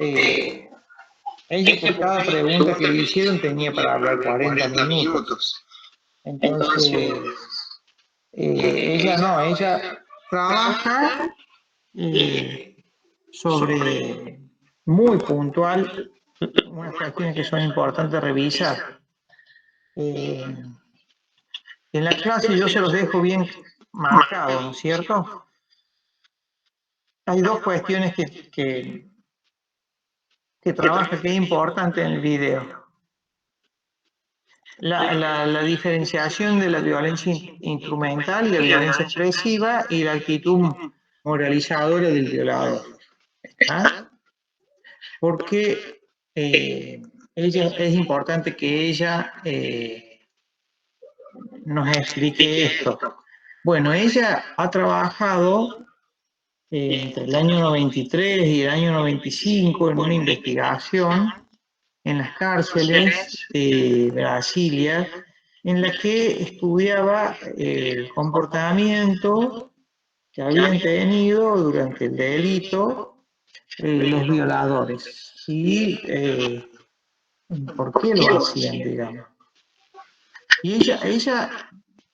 eh, ella por cada pregunta que le hicieron tenía para hablar 40 minutos. Entonces, ella trabaja sobre muy puntual unas cuestiones que son importantes revisar. En la clase yo se los dejo bien marcados, ¿no es cierto? Hay dos cuestiones que trabaja, que es importante en el video. La diferenciación de la violencia instrumental y la violencia expresiva y la actitud moralizadora del violador. ¿Está? Porque es importante que ella nos explique esto. Bueno, ella ha trabajado entre el año 93 y el año 95 en una investigación en las cárceles de Brasilia, en la que estudiaba el comportamiento que habían tenido durante el delito los violadores y por qué lo hacían, digamos. Y ella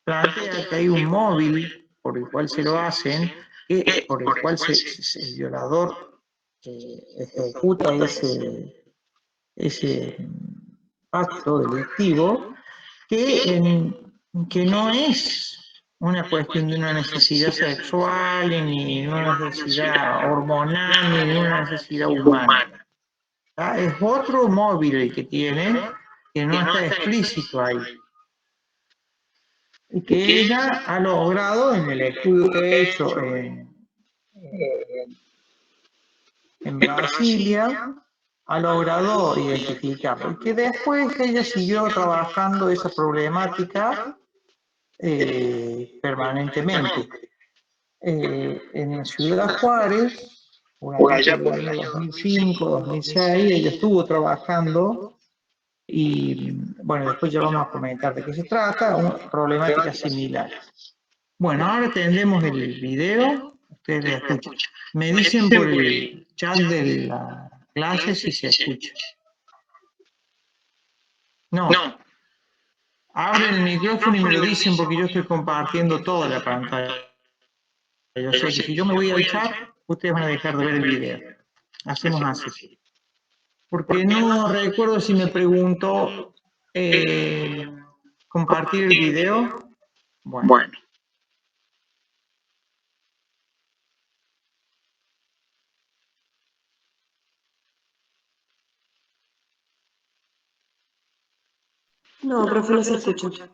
plantea que hay un móvil por el cual se lo hacen, por el cual el violador ejecuta ese acto delictivo, que no es una cuestión de una necesidad sexual, ni una necesidad hormonal, ni una necesidad humana. Es otro móvil el que tiene, que no está explícito ahí. Y que ella ha logrado, en el estudio que he hecho en Brasilia, ha logrado identificarlo. Y que después ella siguió trabajando esa problemática permanentemente. En la ciudad de Juárez, por allá por el año 2005, 2006, ella estuvo trabajando y, bueno, después ya vamos a comentar de qué se trata, problemáticas similares. Bueno, ahora tendremos el video, ustedes lo escuchan. Me dicen por el chat de la clase si se escucha. No. Abren el micrófono y me lo dicen porque yo estoy compartiendo toda la pantalla. Yo sé que si yo me voy al chat, ustedes van a dejar de ver el video. Hacemos así. Porque no recuerdo si me preguntó compartir el video. Bueno. No, profe, no se escucha.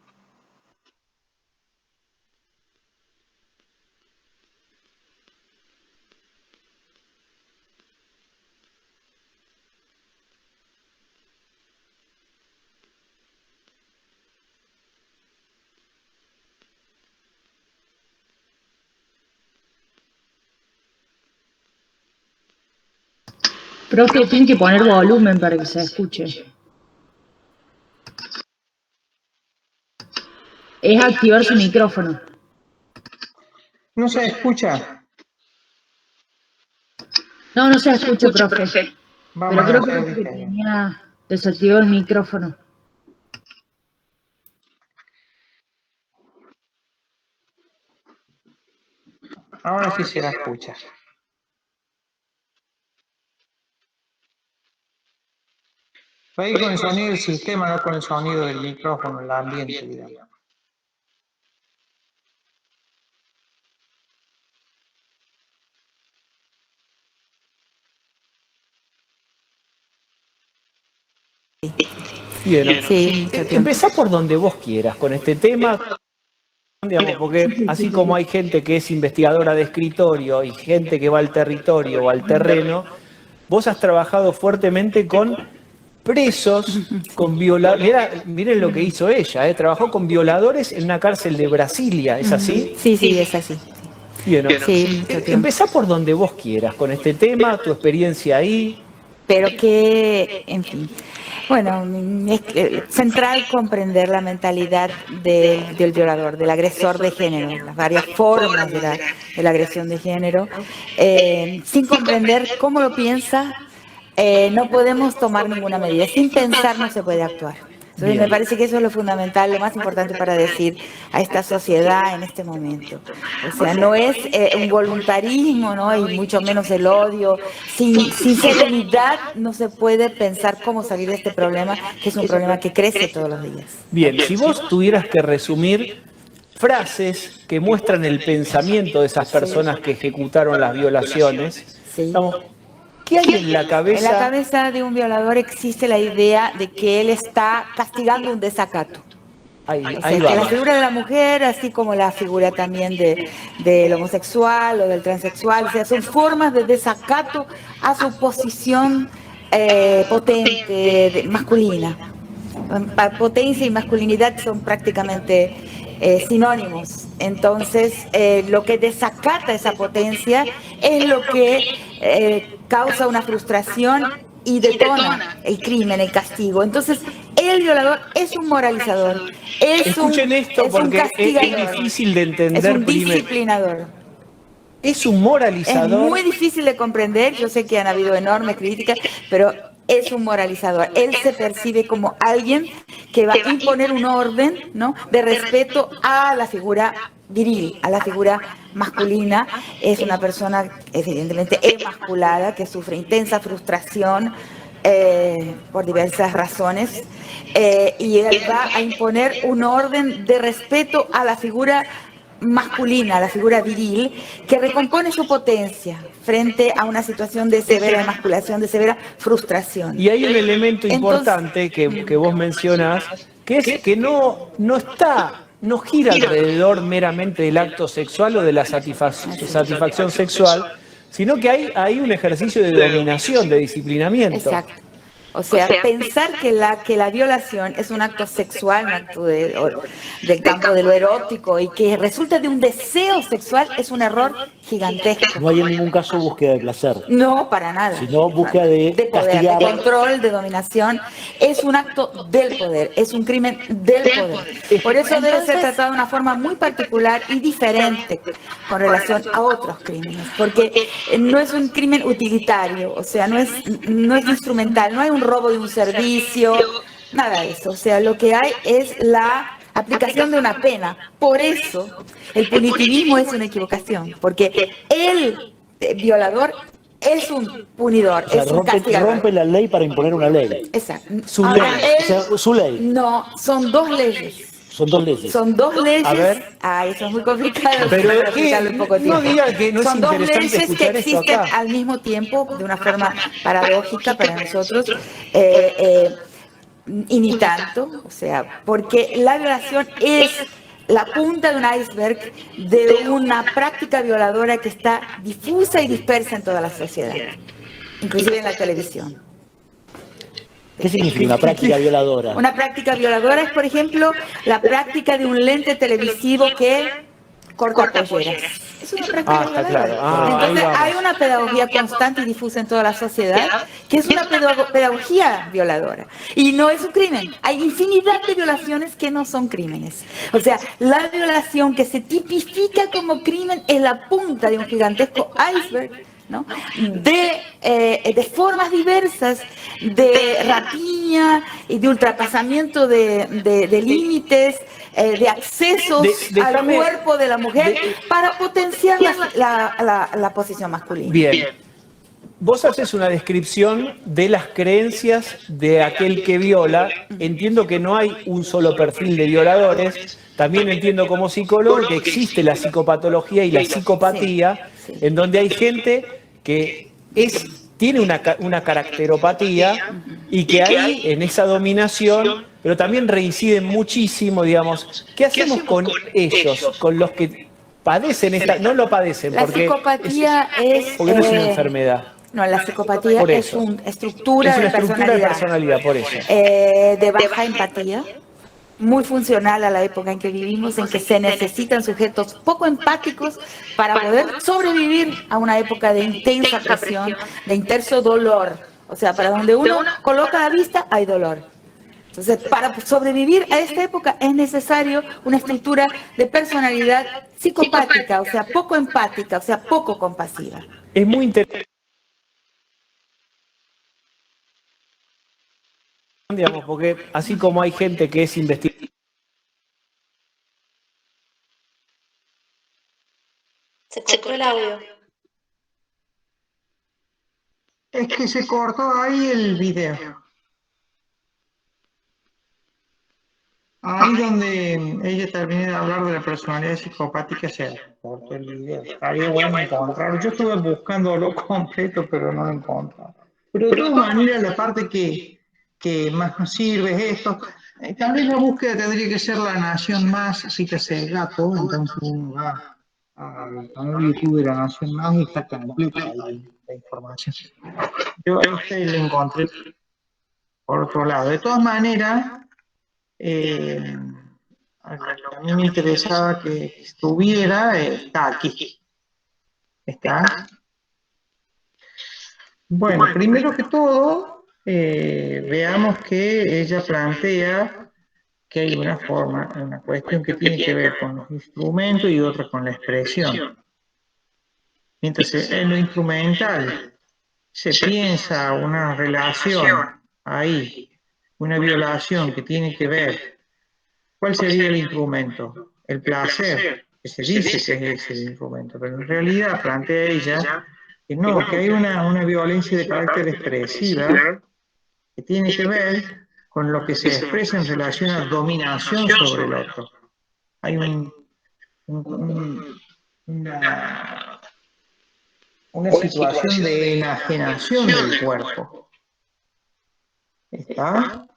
Profe, tiene que poner volumen para que se escuche. Es activar su micrófono. ¿No se escucha? No, no se escucha, profe. Vamos Pero a creo hacer que tenía desactivado el micrófono. Ahora sí se la escucha. Va a ir con el sonido del sistema, no con el sonido del micrófono, el ambiente, digamos. Bien, sí, empezá por donde vos quieras con este tema, digamos, porque así como hay gente que es investigadora de escritorio y gente que va al territorio o al terreno, vos has trabajado fuertemente con presos, con violadores. Miren lo que hizo ella, trabajó con violadores en una cárcel de Brasilia, ¿es así? Sí, es así. Bien, sí, empezá por donde vos quieras con este tema, tu experiencia ahí. Pero que, en fin, bueno, es central comprender la mentalidad del violador, del agresor de género, las varias formas de la agresión de género, sin comprender cómo lo piensa, no podemos tomar ninguna medida. Sin pensar no se puede actuar. Entonces me parece que eso es lo fundamental, lo más importante para decir a esta sociedad en este momento. O sea, no es un voluntarismo, ¿no? Y mucho menos el odio. Sin serenidad no se puede pensar cómo salir de este problema, que es un problema que crece todos los días. Bien, si vos tuvieras que resumir frases que muestran el pensamiento de esas personas que ejecutaron las violaciones, Sí. ¿qué hay en la cabeza? En la cabeza de un violador existe la idea de que él está castigando un desacato. Ahí O sea, que la va. figura de la mujer, así como la figura también del homosexual o del transexual, o sea, son formas de desacato a su posición potente, masculina. Potencia y masculinidad son prácticamente sinónimos. Entonces, lo que desacata esa potencia es lo que causa una frustración y detona el crimen, el castigo. Entonces, el violador es un moralizador, Escuchen esto es un porque es castigador, difícil de entender. es un disciplinador. Es un Es moralizador. muy difícil de comprender, yo sé que han habido enormes críticas, pero es un moralizador. Él se percibe como alguien que va a imponer un orden, ¿no?, de respeto a la figura viril, a la figura masculina. Es una persona evidentemente emasculada que sufre intensa frustración por diversas razones, y él va a imponer un orden de respeto a la figura masculina, la figura viril, que recompone su potencia frente a una situación de severa emasculación, de severa frustración. Y hay un elemento Entonces, importante que vos mencionás, que es que no gira alrededor meramente del acto sexual o de la satisfacción sexual, sino que hay un ejercicio de dominación, de disciplinamiento. Exacto. O sea, pensar que la violación es un acto sexual, un acto del campo de lo erótico, y que resulta de un deseo sexual, es un error gigantesco. No hay en ningún caso búsqueda de placer. No, para nada. Sino búsqueda de poder, castigar. de control, de dominación. Es un acto del poder, es un crimen del poder. Por eso debe ser tratado de una forma muy particular y diferente con relación a otros crímenes, porque no es un crimen utilitario, o sea, no es instrumental, no hay un robo de un servicio, nada de eso. O sea, lo que hay es la aplicación de una pena. Por eso el punitivismo es una equivocación, porque el violador es un punidor, O sea, es un castigador. rompe la ley para imponer una ley. Exacto. Su Ahora, ley. él- O sea, su ley. No, son dos leyes. Son dos leyes. Son dos leyes. A ver. Eso es muy complicado. Pero para ¿qué? explicarlo en poco No tiempo. diga que no es Son dos interesante leyes que escuchar esto existen acá. al mismo tiempo, de una forma paradójica para nosotros, y ni tanto, o sea, porque la violación es la punta de un iceberg de una práctica violadora que está difusa y dispersa en toda la sociedad, inclusive en la televisión. ¿Qué significa una práctica violadora? Una práctica violadora es, por ejemplo, la práctica de un lente televisivo que corta polleras. Es una práctica está violadora. claro. Ahí Entonces, vamos. hay una pedagogía constante y difusa en toda la sociedad que es una pedagogía violadora. Y no es un crimen. Hay infinidad de violaciones que no son crímenes. O sea, la violación que se tipifica como crimen es la punta de un gigantesco iceberg, ¿no?, de formas diversas de rapiña y de ultrapasamiento de límites, de accesos al Déjame- cuerpo de la mujer para potenciar la posición masculina. Bien. Vos haces una descripción de las creencias de aquel que viola. Entiendo que no hay un solo perfil de violadores. También entiendo como psicólogo que existe la psicopatología y la psicopatía, Sí. en donde hay gente que tiene una caracteropatía y que ahí, en esa dominación, pero también reinciden muchísimo, digamos. ¿Qué hacemos con ellos, con los que padecen esta? No lo padecen, La porque psicopatía porque no es una es enfermedad. No, la psicopatía Por es eso. una estructura Es una de estructura de personalidad, personalidad, por eso. de baja empatía, muy funcional a la época en que vivimos, en que se necesitan sujetos poco empáticos para poder sobrevivir a una época de intensa presión, de intenso dolor. O sea, para donde uno coloca la vista hay dolor. Entonces, para sobrevivir a esta época es necesario una estructura de personalidad psicopática, o sea, poco empática, o sea, poco compasiva. Es muy interesante. digamos, porque así como hay gente que es investigadora. Se cortó el audio. Es que se cortó ahí el video. Ahí donde ella termina de hablar de la personalidad psicopática, se cortó el video. Estaría bueno encontrarlo. Yo estuve buscándolo completo, pero no lo encontré. Pero de todas maneras, la parte que más nos sirve es esto. También la búsqueda tendría que ser La Nación Más, así que hace el gato, entonces uno va al canal de YouTube de La Nación Más y está completa la información. Yo este lo encontré por otro lado. De todas maneras, a mí me interesaba que estuviera, está aquí. Está. Bueno, primero que todo, veamos que ella plantea que hay una forma, una cuestión que tiene que ver con los instrumentos y otra con la expresión. Mientras en lo instrumental se piensa una relación ahí, una violación que tiene que ver, ¿cuál sería el instrumento? El placer, que se dice que es el instrumento, pero en realidad plantea ella que no, que hay una violencia de carácter expresiva que tiene que ver con lo que se expresa en relación a dominación sobre el otro. Hay una situación de enajenación del cuerpo. ¿Está?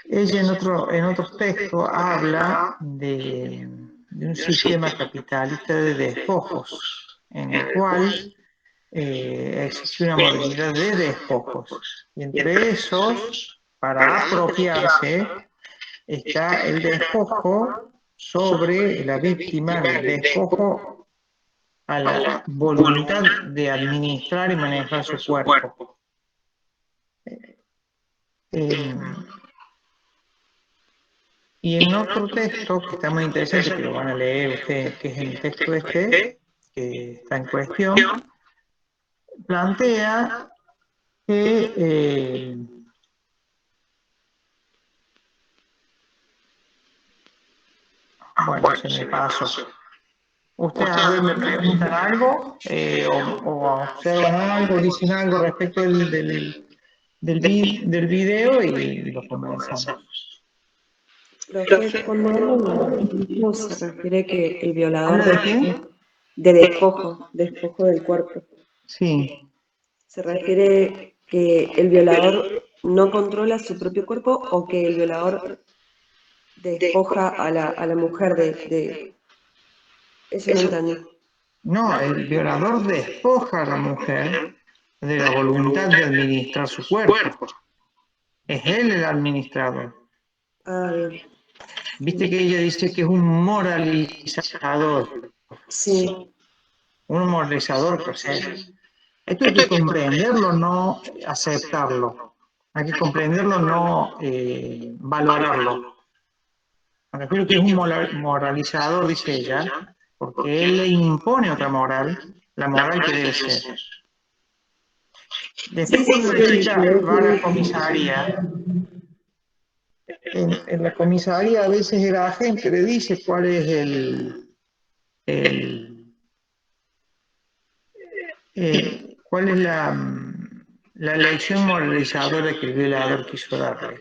Ella en otros textos habla de un sistema capitalista de despojos, en el cual existe una modalidad de despojos. Y entre esos, para apropiarse, está el despojo sobre la víctima, el despojo a la voluntad de administrar y manejar su cuerpo. Y en otro texto, que está muy interesante, que lo van a leer ustedes, que es el texto este, que está en cuestión, plantea que bueno, se me pasó. ¿Ustedes a ver me preguntan algo o observan algo, dicen algo respecto del video y lo conversamos? Profe, cuando habla de despojo, se refiere que el violador ¿Habla de qué? de despojo del cuerpo. Sí. ¿Se refiere que el violador no controla su propio cuerpo o que el violador despoja a la mujer de... Eso no entendí. No, el violador despoja a la mujer de la voluntad de administrar su cuerpo. Es él el administrador. Ah, bien. Viste que ella dice que es un moralizador. Sí. Un moralizador, pues esto hay que comprenderlo, no aceptarlo. Hay que comprenderlo, no valorarlo. Me refiero que es un moralizador, dice ella, porque él le impone otra moral, la moral que debe ser. Después cuando la chica va a la comisaría, en la comisaría a veces el agente le dice cuál es cuál es la lección moralizadora que el violador quiso darle.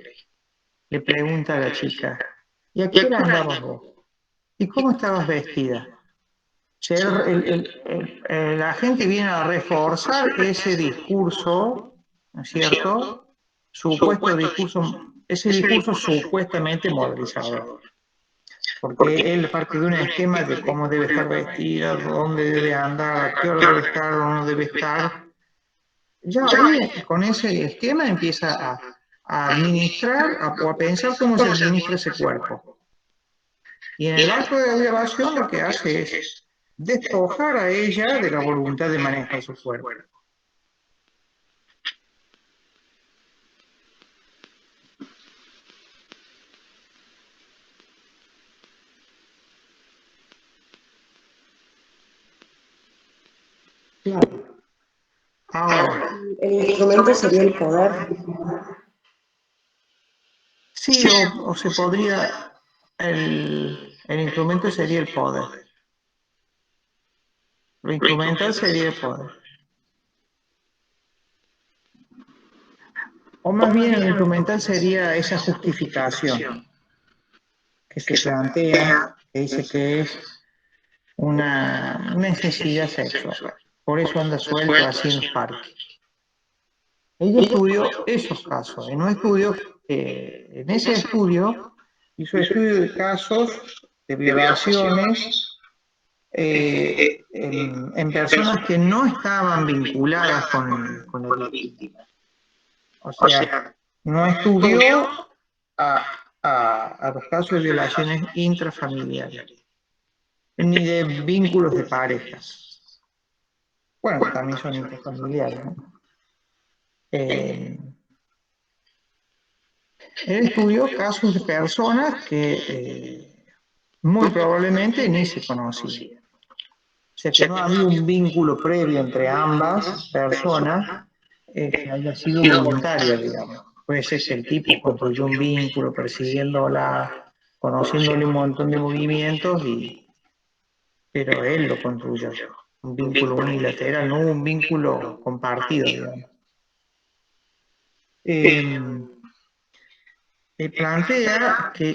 Le pregunta a la chica, ¿y a qué hora andabas vos? ¿Y cómo estabas vestida? O sea, la gente viene a reforzar ese discurso, ¿no es cierto? Supuesto discurso, ese discurso supuestamente moralizador. Porque él parte de un esquema de cómo debe estar vestida, dónde debe andar, a qué hora debe estar o no debe estar. Ya ahí, con ese esquema empieza a administrar o a pensar cómo se administra ese cuerpo. Y en el acto de violación lo que hace es despojar a ella de la voluntad de manejar su cuerpo. Claro. Ahora, El instrumento sería el poder. Sí, o se podría, el instrumento sería el poder. Lo instrumental sería el poder. O más bien el instrumental sería esa justificación que se plantea, que dice que es una necesidad sexual. Por eso anda suelto así en los parques. Ella estudió esos casos, y no estudió, en ese estudio, hizo estudio de casos de violaciones en personas que no estaban vinculadas con la víctima. O sea, no estudió a los casos de violaciones intrafamiliares, ni de vínculos de parejas. Bueno, que también son intrafamiliares, ¿no? Él estudió casos de personas que muy probablemente ni se conocían. O sea que no había un vínculo previo entre ambas personas que haya sido voluntario, digamos. Puede ser que el tipo construyó un vínculo persiguiéndola, conociéndole un montón de movimientos, pero él lo construyó. Un vínculo unilateral, no un vínculo compartido, digamos. Plantea que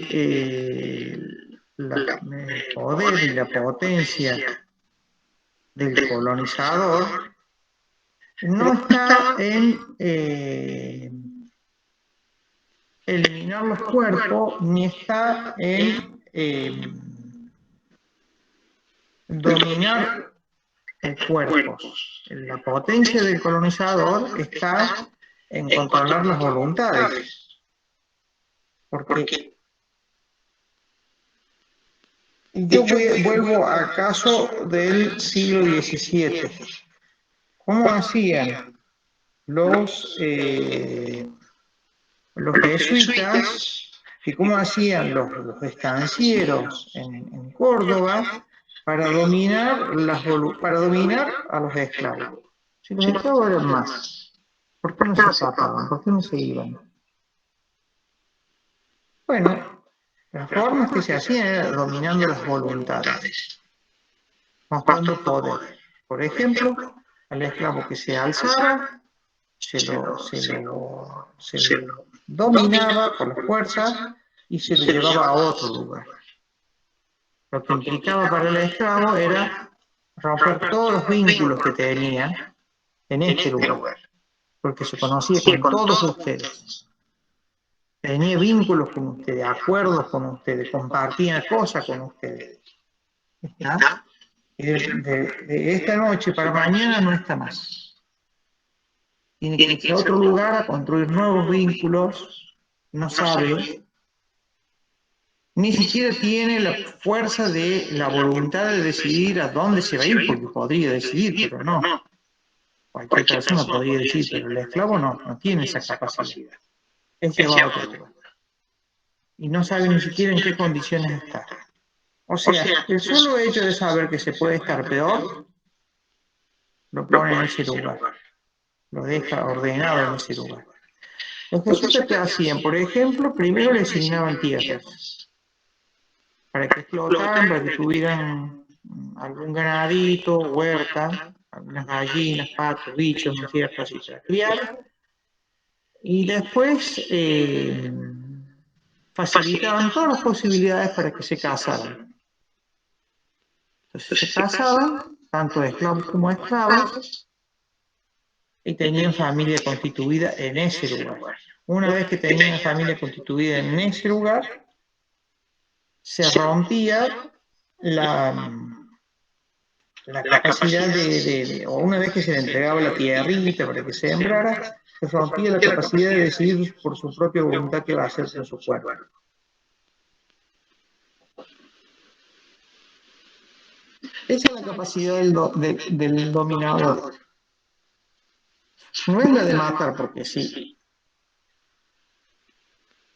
el poder y la potencia del colonizador no está en eliminar los cuerpos, ni está en dominar cuerpos. La potencia del colonizador está en controlar las voluntades. Porque yo vuelvo al caso del siglo XVII. ¿Cómo hacían los jesuitas y cómo hacían los estancieros en Córdoba para dominar a los esclavos? Si los esclavos eran más, ¿por qué no se escapaban? ¿Por qué no se iban? Bueno, las formas que se hacían era dominando las voluntades, mostrando poder. Por ejemplo, al esclavo que se alzara, se lo dominaba por la fuerza y se lo llevaba a otro lugar. Lo que implicaba para el esclavo era romper todos los vínculos que tenía en este lugar, porque se conocía con todos ustedes. Tenía vínculos con ustedes, acuerdos con ustedes, compartía cosas con ustedes. ¿Está? Y de esta noche para mañana no está más. Tiene que irse a otro lugar a construir nuevos vínculos, no sabe, ni siquiera tiene la fuerza de la voluntad de decidir a dónde se va a ir, porque podría decidir, pero no. Cualquier persona podría decidir, pero el esclavo no tiene esa capacidad. Es llevado a otro lugar. Y no sabe ni siquiera en qué condiciones está. O sea, el solo hecho de saber que se puede estar peor, lo pone en ese lugar. Lo deja ordenado en ese lugar. Los jesuitas que hacían, por ejemplo, primero le asignaban tierras para que explotaran, para que tuvieran algún ganadito, huerta, algunas gallinas, patos, bichos, no sé, así para criar. Y después facilitaban todas las posibilidades para que se casaran. Entonces se casaban, tanto esclavos como esclavas, y tenían familia constituida en ese lugar. Una vez que tenían familia constituida en ese lugar, se rompía la capacidad o una vez que se le entregaba la tierrita para que se sembrara, se rompía la capacidad de decidir por su propia voluntad qué va a hacer con su cuerpo. Esa es la capacidad del dominador. No es la de matar porque sí.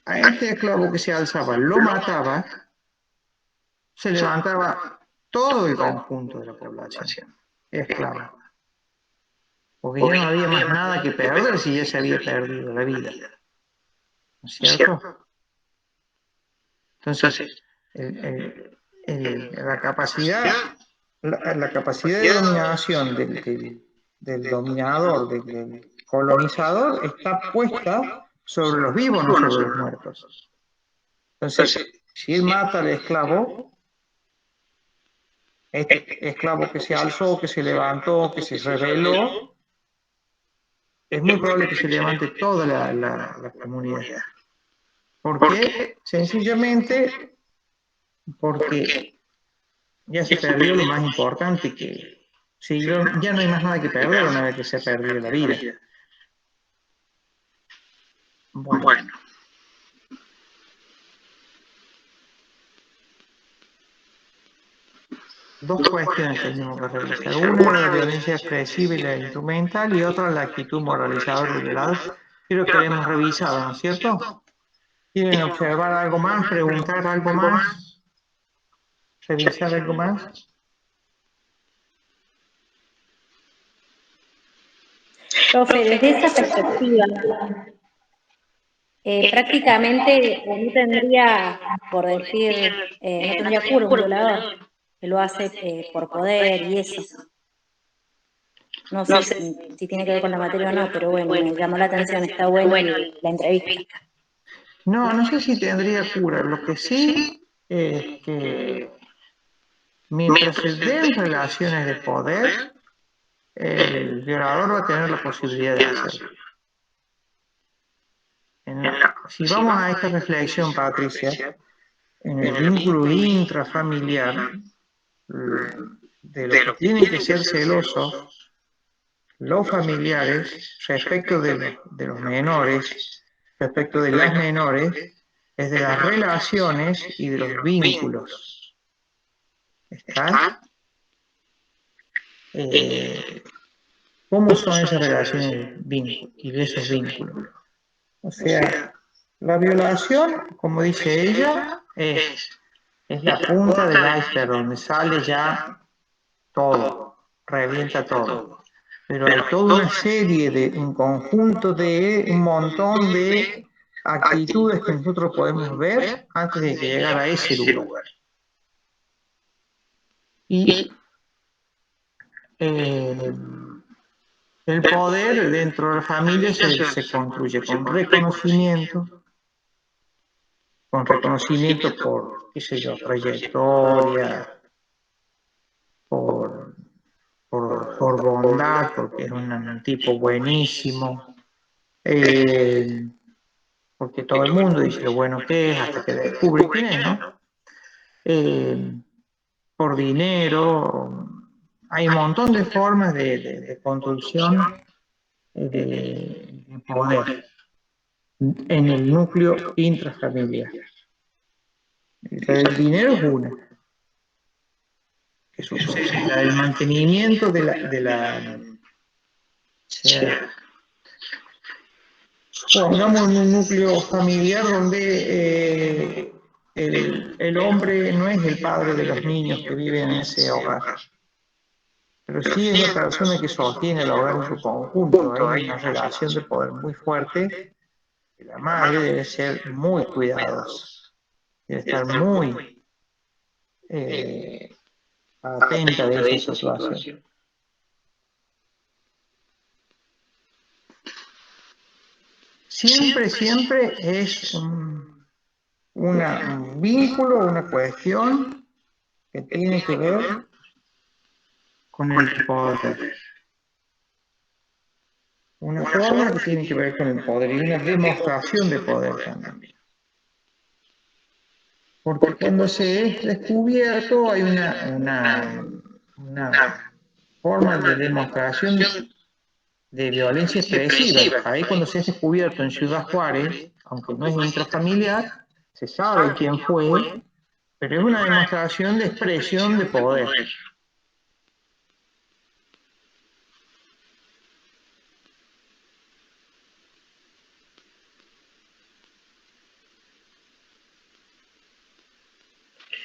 A este esclavo que se alzaba, lo mataba, se levantaba todo el conjunto de la población esclava. Porque ya no había más nada que perder si ya se había perdido la vida. ¿No es cierto? Entonces, la capacidad de dominación del dominador, del colonizador, está puesta sobre los vivos, no sobre los muertos. Entonces, si él mata al esclavo, este esclavo que se alzó, que se levantó, que se rebeló, es muy probable que se levante toda la comunidad. ¿Por qué? Sencillamente porque ya se perdió lo más importante, que ya no hay más nada que perder una vez que se ha perdido la vida. Bueno. Dos cuestiones tenemos que revisar. Una es la violencia expresiva y la instrumental, y otra la actitud moralizadora y violadora. Creo que la hemos revisado, ¿no es cierto? ¿Quieren observar algo más, preguntar algo más, revisar algo más? Profe, desde esa perspectiva, prácticamente no tendría, por decir, no tendría cura un violador, que lo hace por poder y eso. No sé si tiene que ver con la materia o no, pero bueno, me llamó la atención, está bueno la entrevista. No sé si tendría cura. Lo que sí es que mientras se den relaciones de poder, el violador va a tener la posibilidad de hacerlo. Si vamos a esta reflexión, Patricia, en el vínculo intrafamiliar, de lo que tienen que ser celosos los familiares respecto de los menores, respecto de las menores, es de las relaciones y de los vínculos. ¿Está? ¿Cómo son esas relaciones y de esos vínculos? O sea, la violación, como dice ella, es la punta del iceberg, donde sale ya todo, revienta todo. Pero hay toda una serie un conjunto de un montón de actitudes que nosotros podemos ver antes de llegar a ese lugar. Y el poder dentro de la familia se construye con reconocimiento por, qué sé yo, trayectoria, por bondad, porque es un tipo buenísimo, porque todo el mundo dice lo bueno que es hasta que descubre quién es, ¿no? Por dinero, hay un montón de formas de construcción de poder en el núcleo intrafamiliar. El dinero es una, que sucede, el mantenimiento de la pongamos en un núcleo familiar donde el hombre no es el padre de los niños que viven en ese hogar, pero sí es la persona que sostiene el hogar en su conjunto. Hay una relación de poder muy fuerte. La madre debe ser muy cuidadosa, debe estar muy atenta de esa situación. Siempre es un vínculo, una cuestión que tiene que ver con el poder. Una forma que tiene que ver con el poder y una demostración de poder también. Porque cuando se es descubierto hay una forma de demostración de violencia expresiva. Ahí cuando se es descubierto en Ciudad Juárez, aunque no es intrafamiliar, se sabe quién fue, pero es una demostración de expresión de poder.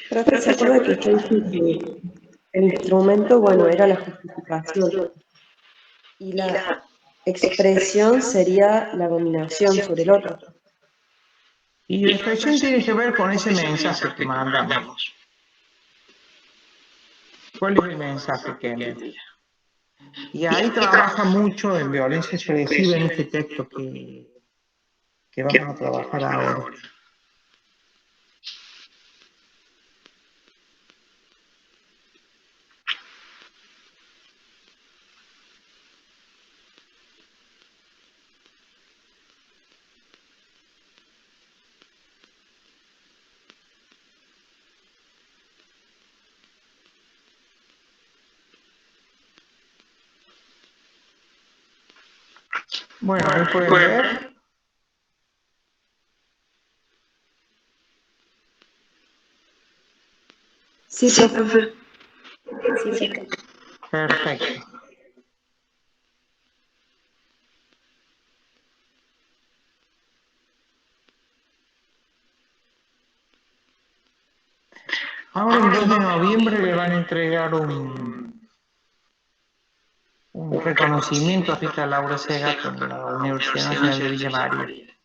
Profe, ¿se acuerda que usted dijo que el instrumento, bueno, era la justificación y la expresión sería la dominación sobre el otro? Y la expresión tiene que ver con ese mensaje que mandamos. ¿Cuál es el mensaje que envía? Y ahí trabaja mucho en violencia expresiva en este texto que vamos a trabajar ahora. Bueno, ahí pueden ver. Sí, profe. Sí, profe. Perfecto. Ahora el 2 de noviembre le van a entregar un reconocimiento a Rita Laura Segato en la Universidad Nacional de Villa María.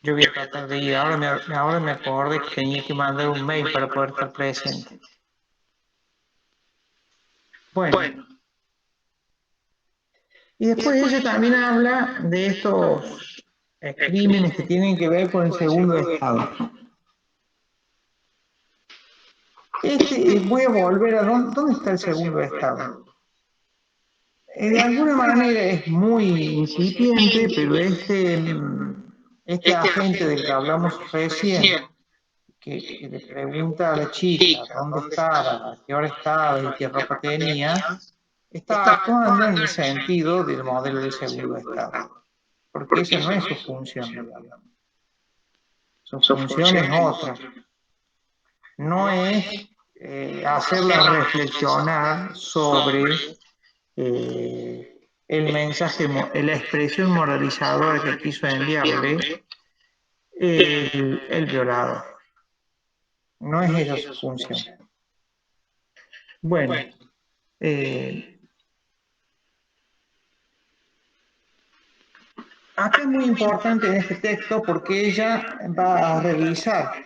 Yo voy a tratar de ir. Ahora me acordé que tenía que mandar un mail para poder estar presente. Bueno. Y después ella también habla de estos crímenes que tienen que ver con el segundo estado. Voy a volver a dónde está el segundo estado. De alguna manera es muy incipiente, pero este agente del que hablamos recién, que le pregunta a la chica dónde estaba, a qué hora estaba y qué ropa tenía, está actuando en el sentido del modelo del segundo estado, porque esa no es su función, digamos. Su función es otra. No es hacerla reflexionar sobre el mensaje, la expresión moralizadora que quiso enviarle el violador. No es esa su función. Bueno, acá es muy importante en este texto porque ella va a revisar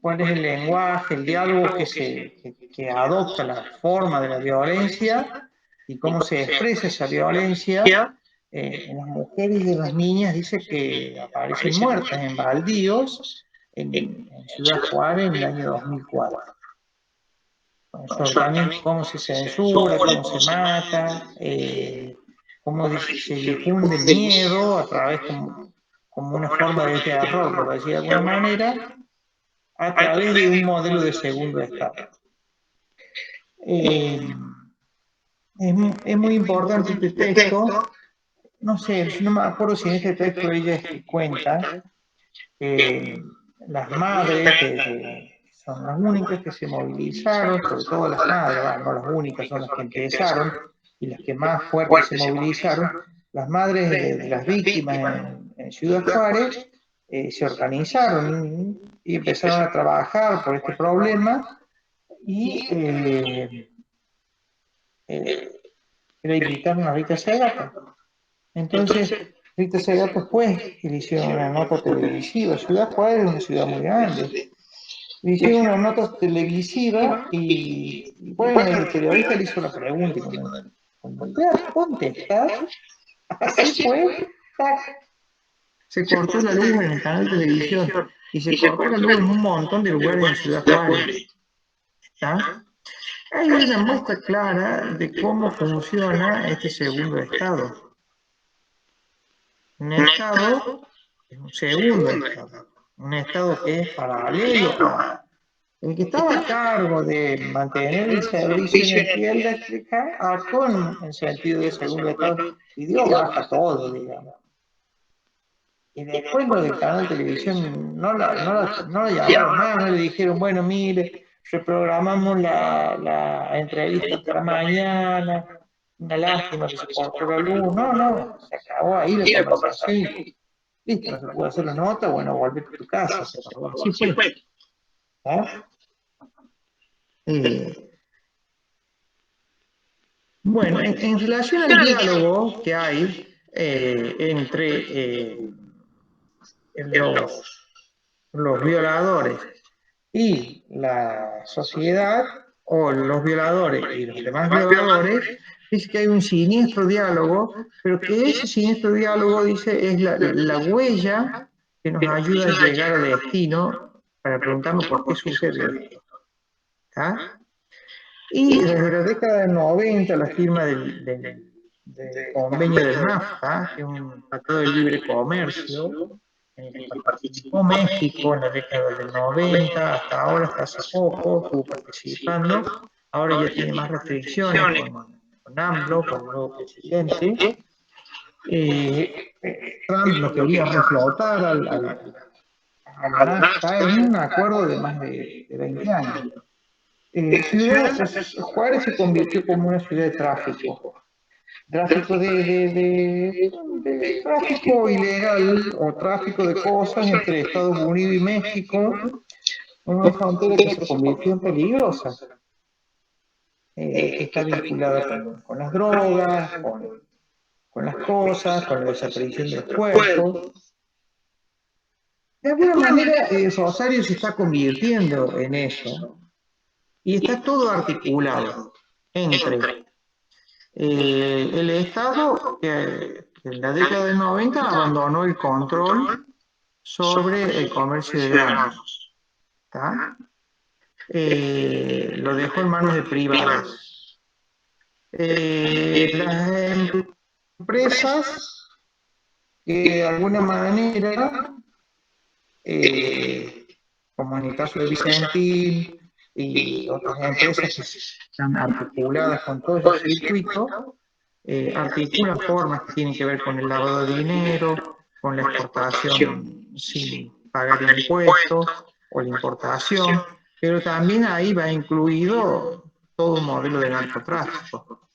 cuál es el lenguaje, el diálogo que adopta la forma de la violencia y cómo se expresa esa violencia en las mujeres y en las niñas. Dice que aparecen muertas en baldíos en Ciudad Juárez en el año 2004. Bueno, también cómo se censura, cómo se mata, cómo se difunde el miedo a través como una forma de terror, por decir de alguna manera, a través de un modelo de segundo estado. Es muy importante este texto. No sé, no me acuerdo si en este texto ella cuenta las madres son las únicas que se movilizaron, sobre todo las madres, no las únicas, son las que empezaron y las que más fuerte se movilizaron. Las madres de las víctimas en Ciudad Juárez se organizaron y empezaron a trabajar por este problema y le invitaron a Rita Segato. Entonces, Rita Segato después le hicieron una nota televisiva. Ciudad Juárez es una ciudad muy grande. Le hicieron una nota televisiva y bueno, el periodista le hizo la pregunta y cuando te das contestar, así fue, se cortó la luz en el canal de televisión y se cortó la luz en un montón de lugares en Ciudad Juárez. ¿Está? Hay una muestra clara de cómo funciona este segundo estado. Un estado es un segundo estado, un estado que es paralelo a el que estaba a cargo de mantener el servicio de energía eléctrica, actuó en sentido de segundo estado y dio baja todo, digamos. Y después lo del canal de televisión no lo llamaron más, no le dijeron, bueno, mire, reprogramamos la entrevista para mañana, una lástima que se cortó la luz. No, se acabó ahí la conversación. Listo, no se puede hacer la nota, bueno, vuelve a tu casa. Así fue. ¿Ah? Bueno, en relación al diálogo que hay entre los violadores y la sociedad, o los violadores y los demás violadores, dice que hay un siniestro diálogo, pero que ese siniestro diálogo, dice, es la huella que nos ayuda a llegar al destino para preguntarnos por qué sucede esto. ¿Está? Y desde la década del 90, la firma del convenio del NAFTA, que es un tratado de libre comercio, en el que participó México en la década del 90, hasta ahora, hasta hace poco, estuvo participando, ahora ya tiene más restricciones con AMLO, con el nuevo presidente. Trump lo quería reflotar al NAFTA, es un acuerdo de más de 20 años. Juárez se convirtió como una ciudad de tráfico de tráfico ilegal o tráfico de cosas entre Estados Unidos y México, una frontera que se convirtió en peligrosa, que está vinculada con las drogas, con las cosas, con la desaparición de los cuerpos. De alguna manera, Rosario se está convirtiendo en eso, y está todo articulado entre el Estado, que en la década del 90 abandonó el control sobre el comercio de granos, lo dejó en manos de privados. Las empresas que de alguna manera, como en el caso de Vicentín y otras empresas que están articuladas con todo ese circuito, articulan formas que tienen que ver con el lavado de dinero, con la exportación sin pagar impuestos, o la importación, pero también ahí va incluido todo un modelo de narcotráfico.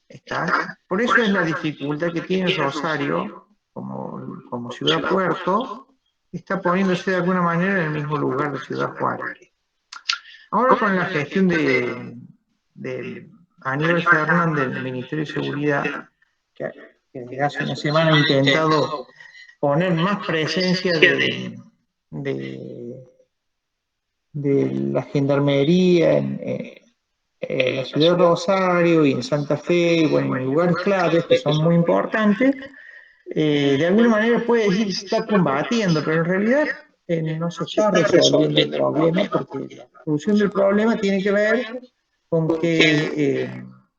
Por eso es la dificultad que tiene Rosario como ciudad-puerto, está poniéndose de alguna manera en el mismo lugar de Ciudad Juárez. Ahora con la gestión de Aníbal Fernández del Ministerio de Seguridad, que desde hace una semana ha intentado poner más presencia de la gendarmería en la ciudad de Rosario y en Santa Fe, y bueno, en lugares claves que son muy importantes, de alguna manera puede decir que se está combatiendo, pero en realidad no se está resolviendo el problema, porque la solución del problema tiene que ver con que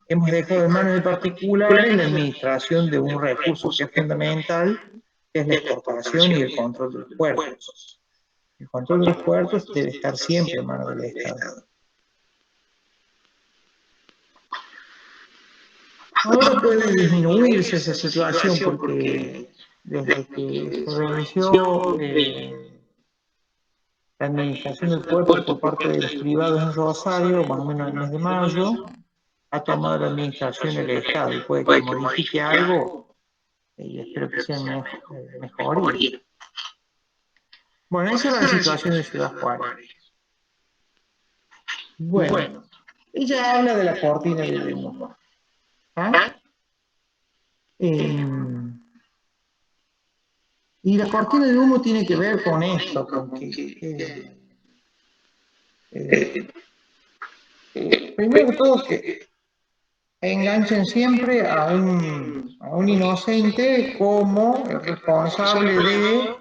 hemos dejado en manos de particulares la administración de un recurso que es fundamental, que es la exportación y el control de los puertos. El control de los puertos debe estar siempre en manos del Estado. Ahora puede disminuirse esa situación porque desde que se reinició la administración del puerto por parte de los privados en Rosario, más o menos en el mes de mayo, ha tomado la administración el Estado y puede que modifique algo, y espero que sea mejoría. Bueno, esa es la situación de Ciudad Juárez. Bueno, ella habla de la cortina de humo. Y la cortina de humo tiene que ver con esto, con que primero que todo que enganchen siempre a un inocente como el responsable de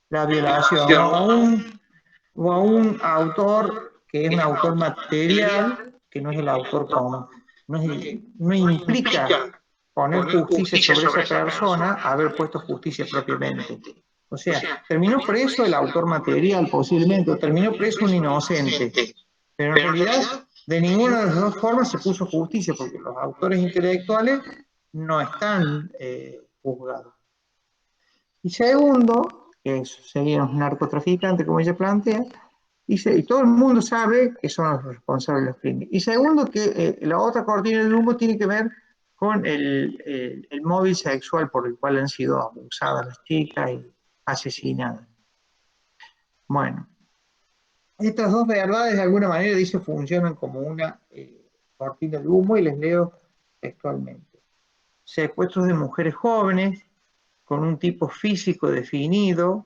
la violación, o a un autor que es un autor material, que no es el autor común. No implica poner justicia sobre esa persona, haber puesto justicia propiamente. O sea, terminó preso el autor material posiblemente, o terminó preso un inocente, pero en realidad de ninguna de las dos formas se puso justicia, porque los autores intelectuales no están juzgados. Y segundo, que serían los narcotraficantes, como ella plantea, y todo el mundo sabe que son los responsables de los crímenes. Y segundo, que la otra cortina de humo tiene que ver con el móvil sexual por el cual han sido abusadas las chicas y asesinadas. Bueno, estas dos verdades de alguna manera, dice, funcionan como una cortina de humo, y les leo textualmente. Secuestros de mujeres jóvenes con un tipo físico definido,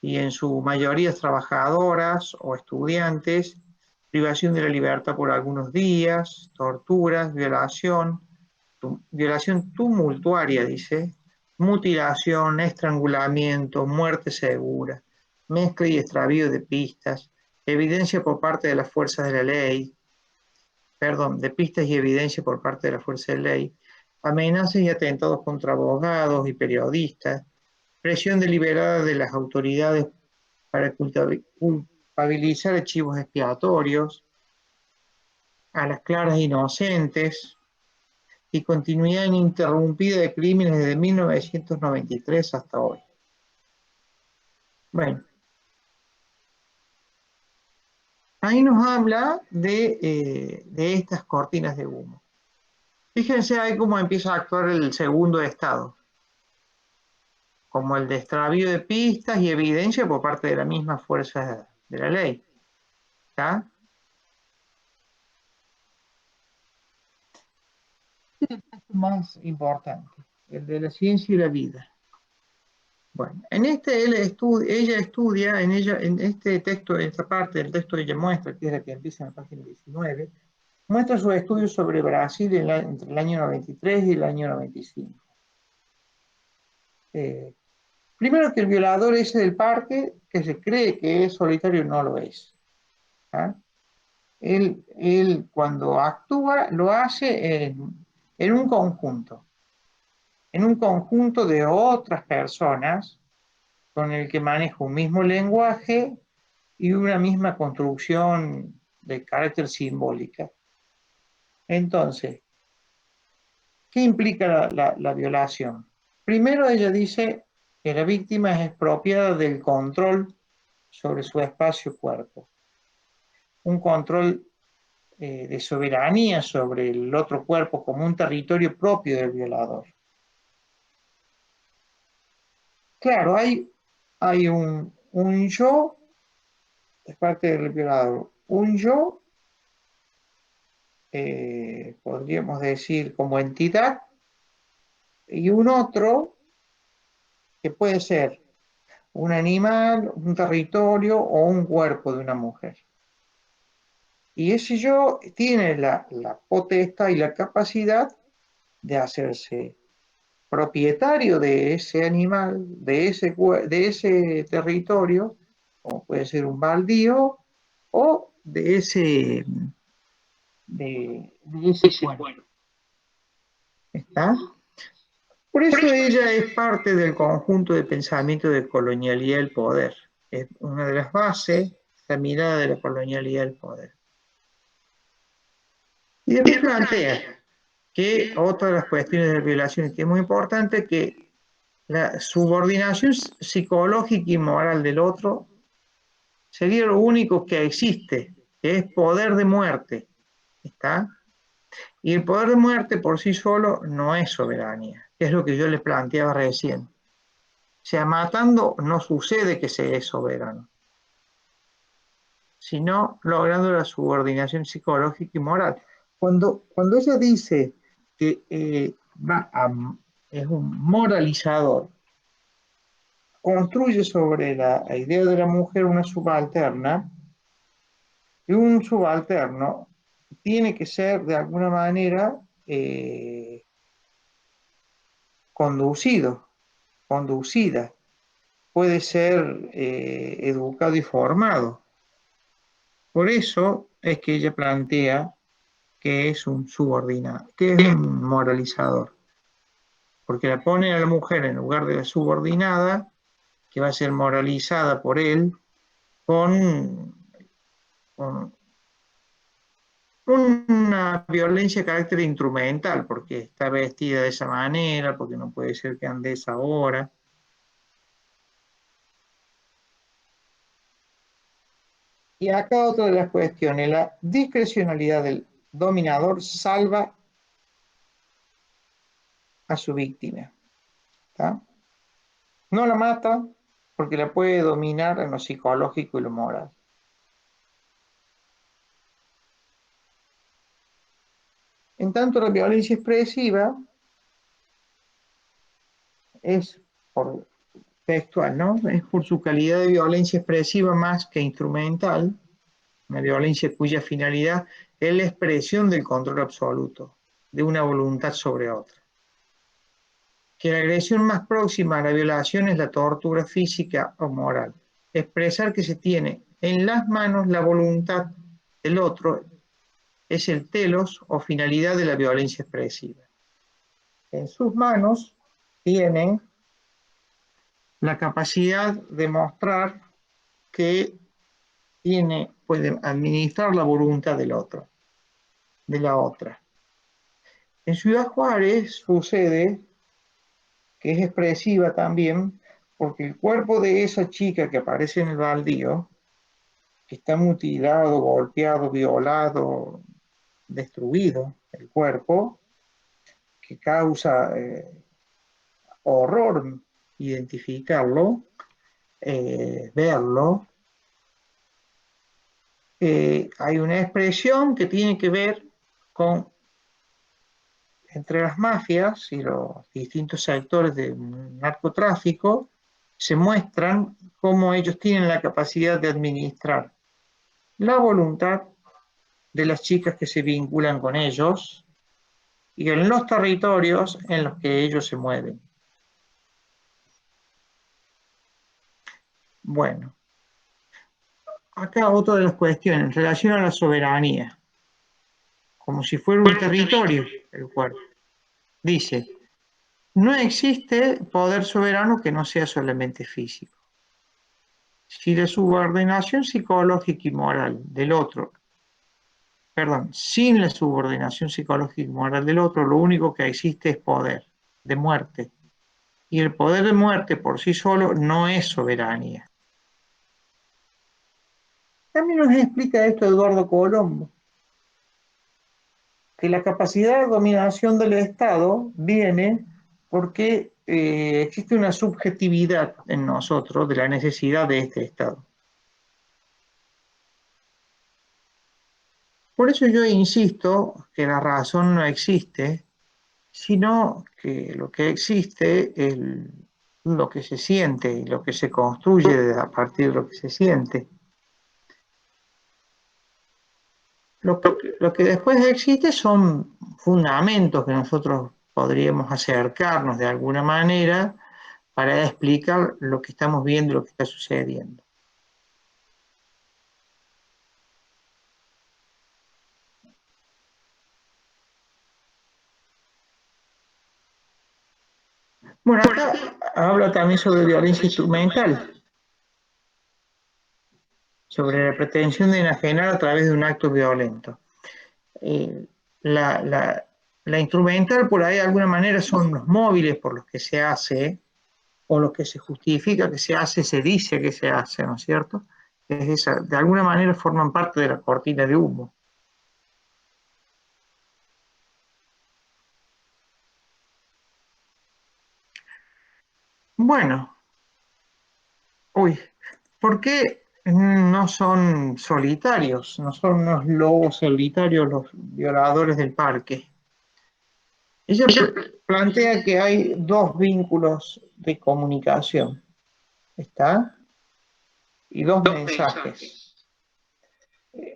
y en su mayoría trabajadoras o estudiantes, privación de la libertad por algunos días, torturas, violación tumultuaria, dice, mutilación, estrangulamiento, muerte segura, mezcla y extravío de pistas, evidencia por parte de las fuerzas de la ley, de pistas y evidencia por parte de la fuerza de ley, amenazas y atentados contra abogados y periodistas, presión deliberada de las autoridades para culpabilizar archivos expiatorios, a las claras inocentes, y continuidad ininterrumpida de crímenes desde 1993 hasta hoy. Bueno, ahí nos habla de estas cortinas de humo. Fíjense ahí cómo empieza a actuar el segundo estado, como el de extravío de pistas y evidencia por parte de la misma fuerza de la ley. ¿Está? Este es el texto más importante, el de la ciencia y la vida. Bueno, en este ella estudia, en este texto, en esta parte del texto ella muestra, que es la que empieza en la página 19, muestra sus estudios sobre Brasil entre el año 93 y el año 95. Primero que el violador ese del parque, que se cree que es solitario, no lo es. ¿Ah? Él cuando actúa lo hace en un conjunto de otras personas con el que maneja un mismo lenguaje y una misma construcción de carácter simbólica. Entonces, ¿qué implica la violación? Primero ella dice que la víctima es expropiada del control sobre su espacio-cuerpo, un control de soberanía sobre el otro cuerpo como un territorio propio del violador. Claro, hay un yo de parte del violador, un yo, podríamos decir como entidad, y un otro que puede ser un animal, un territorio o un cuerpo de una mujer. Y ese yo tiene la potestad y la capacidad de hacerse propietario de ese animal, de ese territorio, como puede ser un baldío, o de ese cuerpo. ¿Está? Por eso ella es parte del conjunto de pensamiento de colonialidad del poder. Es una de las bases, la mirada de la colonialidad del poder. Y después plantea que otra de las cuestiones de la violación que es muy importante, que la subordinación psicológica y moral del otro sería lo único que existe, que es poder de muerte. ¿Está? Y el poder de muerte por sí solo no es soberanía, que es lo que yo les planteaba recién. O sea, matando no sucede que se es soberano, sino logrando la subordinación psicológica y moral. Cuando ella dice que es un moralizador, construye sobre la idea de la mujer una subalterna, y un subalterno tiene que ser de alguna manera conducida, puede ser educado y formado. Por eso es que ella plantea que es un subordinado, que es un moralizador, porque la pone a la mujer en lugar de la subordinada, que va a ser moralizada por él, con una violencia de carácter instrumental, porque está vestida de esa manera, porque no puede ser que ande esa hora. Y acá otra de las cuestiones, la discrecionalidad del dominador salva a su víctima. ¿Está? No la mata porque la puede dominar en lo psicológico y lo moral. En tanto, la violencia expresiva es textual, ¿no? Es por su calidad de violencia expresiva más que instrumental, una violencia cuya finalidad es la expresión del control absoluto de una voluntad sobre otra. Que la agresión más próxima a la violación es la tortura física o moral. Expresar que se tiene en las manos la voluntad del otro es el telos o finalidad de la violencia expresiva. En sus manos tienen la capacidad de mostrar que puede administrar la voluntad del otro, de la otra. En Ciudad Juárez sucede que es expresiva también, porque el cuerpo de esa chica que aparece en el baldío, que está mutilado, golpeado, violado, destruido, el cuerpo, que causa horror identificarlo, verlo, hay una expresión que tiene que ver con entre las mafias y los distintos sectores del narcotráfico, se muestran cómo ellos tienen la capacidad de administrar la voluntad de las chicas que se vinculan con ellos y en los territorios en los que ellos se mueven. Bueno, acá otra de las cuestiones en relación a la soberanía, como si fuera un territorio el cuerpo. Dice, no existe poder soberano que no sea solamente físico. Si la subordinación psicológica y moral del otro, sin la subordinación psicológica y moral del otro, lo único que existe es poder de muerte. Y el poder de muerte por sí solo no es soberanía. También nos explica esto Eduardo Colombo, que la capacidad de dominación del Estado viene porque existe una subjetividad en nosotros de la necesidad de este Estado. Por eso yo insisto que la razón no existe, sino que lo que existe es lo que se siente y lo que se construye a partir de lo que se siente. Lo que después existe son fundamentos que nosotros podríamos acercarnos de alguna manera para explicar lo que estamos viendo, lo que está sucediendo. Bueno, acá habla también sobre violencia instrumental, sobre la pretensión de enajenar a través de un acto violento. La instrumental por ahí de alguna manera son los móviles por los que se hace, o los que se justifica que se hace, se dice que se hace, ¿no es cierto? De alguna manera forman parte de la cortina de humo. Bueno, ¿por qué no son solitarios? No son unos lobos solitarios los violadores del parque. Ella plantea que hay dos vínculos de comunicación, ¿está? Y dos mensajes.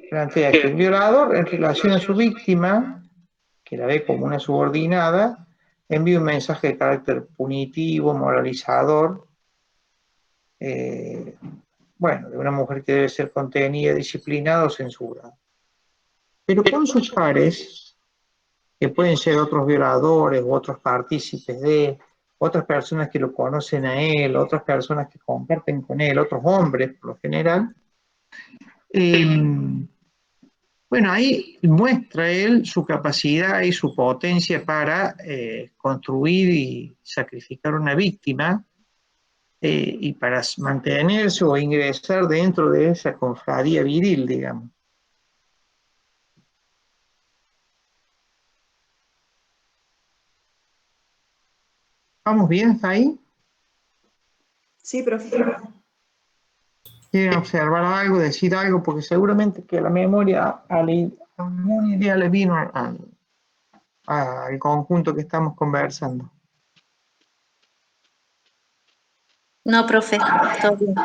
Plantea que el violador, en relación a su víctima, que la ve como una subordinada, envía un mensaje de carácter punitivo, moralizador, de una mujer que debe ser contenida, disciplinada o censurada. Pero con sus pares, que pueden ser otros violadores u otros partícipes de, otras personas que lo conocen a él, otras personas que comparten con él, otros hombres por lo general, ahí muestra él su capacidad y su potencia para construir y sacrificar una víctima y para mantenerse o ingresar dentro de esa cofradía viril, digamos. ¿Vamos bien hasta ahí? Sí, profe. ¿Quieren observar algo, decir algo? Porque seguramente que la memoria ya le vino al conjunto que estamos conversando. No, profe, todo bien.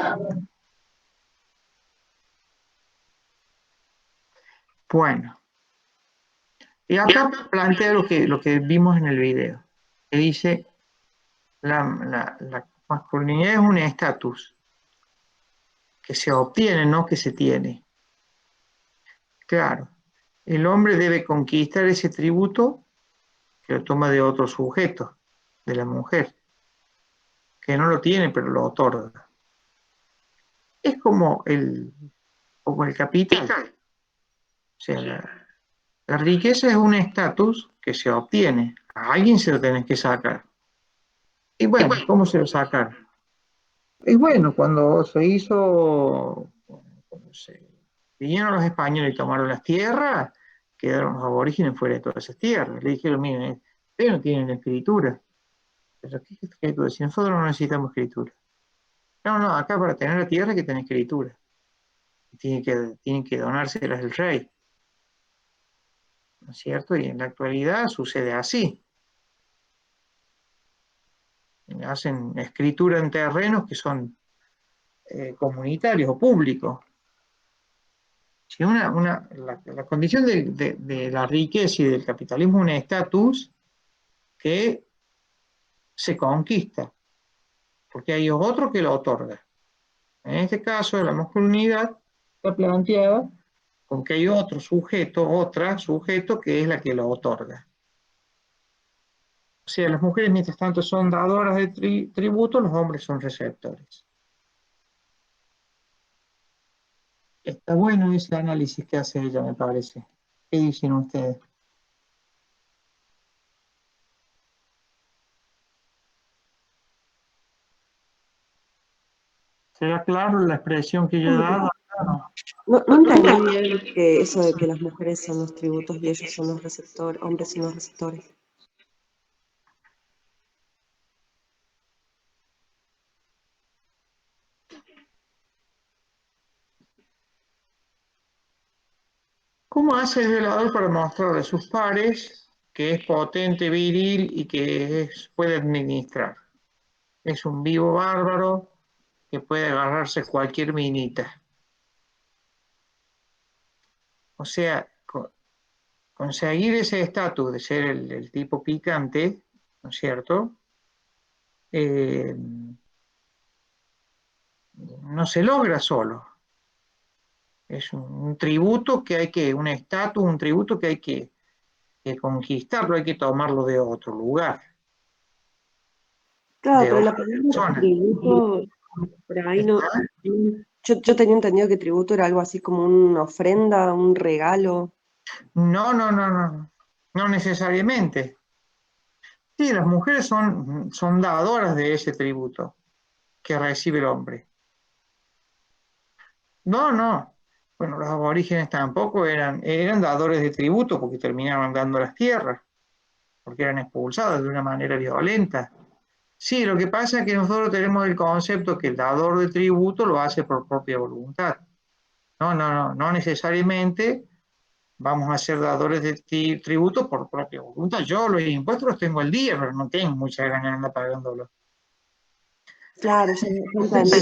Bueno, y acá plantea lo que vimos en el video, que dice la masculinidad es un estatus que se obtiene, no que se tiene. Claro, el hombre debe conquistar ese tributo que lo toma de otro sujeto, de la mujer, que no lo tiene pero lo otorga. Es como el capital. O sea, la riqueza es un estatus que se obtiene. A alguien se lo tenés que sacar. Y bueno, ¿cómo se lo sacar? Y bueno, cuando se hizo, cuando se vinieron los españoles y tomaron las tierras, quedaron los aborígenes fuera de todas esas tierras. Le dijeron, miren, ustedes no tienen escritura. Pero ¿qué escritura? Si nosotros no necesitamos escritura. No, no, acá para tener la tierra hay que tener escritura. Tienen que donárselas el rey. ¿No es cierto? Y en la actualidad sucede así. Hacen escritura en terrenos que son comunitarios o públicos. Si la condición de la riqueza y del capitalismo es un estatus que se conquista, porque hay otro que lo otorga. En este caso, la masculinidad está planteada con que hay otro sujeto, otra sujeto que es la que lo otorga. O sea, las mujeres mientras tanto son dadoras de tributo, los hombres son receptores. Está bueno ese análisis que hace ella, me parece. ¿Qué dicen ustedes? ¿Será claro la expresión que yo he dado? No entendí bien que eso de que las mujeres son los tributos y ellos son los receptores, hombres son los receptores. ¿Cómo hace el violador para mostrarle a sus pares que es potente, viril y que puede administrar? Es un vivo bárbaro que puede agarrarse cualquier minita. O sea, conseguir ese estatus de ser el tipo picante, ¿no es cierto? No se logra solo. Es un tributo que hay que, un estatus, un tributo que hay que conquistarlo, hay que tomarlo de otro lugar. Claro, De pero la otra palabra persona. tributo, por ahí no. Yo tenía entendido que tributo era algo así como una ofrenda, un regalo. No, no, no, no. No necesariamente. Sí, las mujeres son dadoras de ese tributo que recibe el hombre. No, no. Bueno, los aborígenes tampoco eran dadores de tributo porque terminaban dando las tierras, porque eran expulsados de una manera violenta. Sí, lo que pasa es que nosotros tenemos el concepto que el dador de tributo lo hace por propia voluntad. No, no, no, no necesariamente vamos a ser dadores de tributo por propia voluntad. Yo los impuestos los tengo al día, pero no tengo mucha ganas de andar pagándolos. Claro, yo entendí,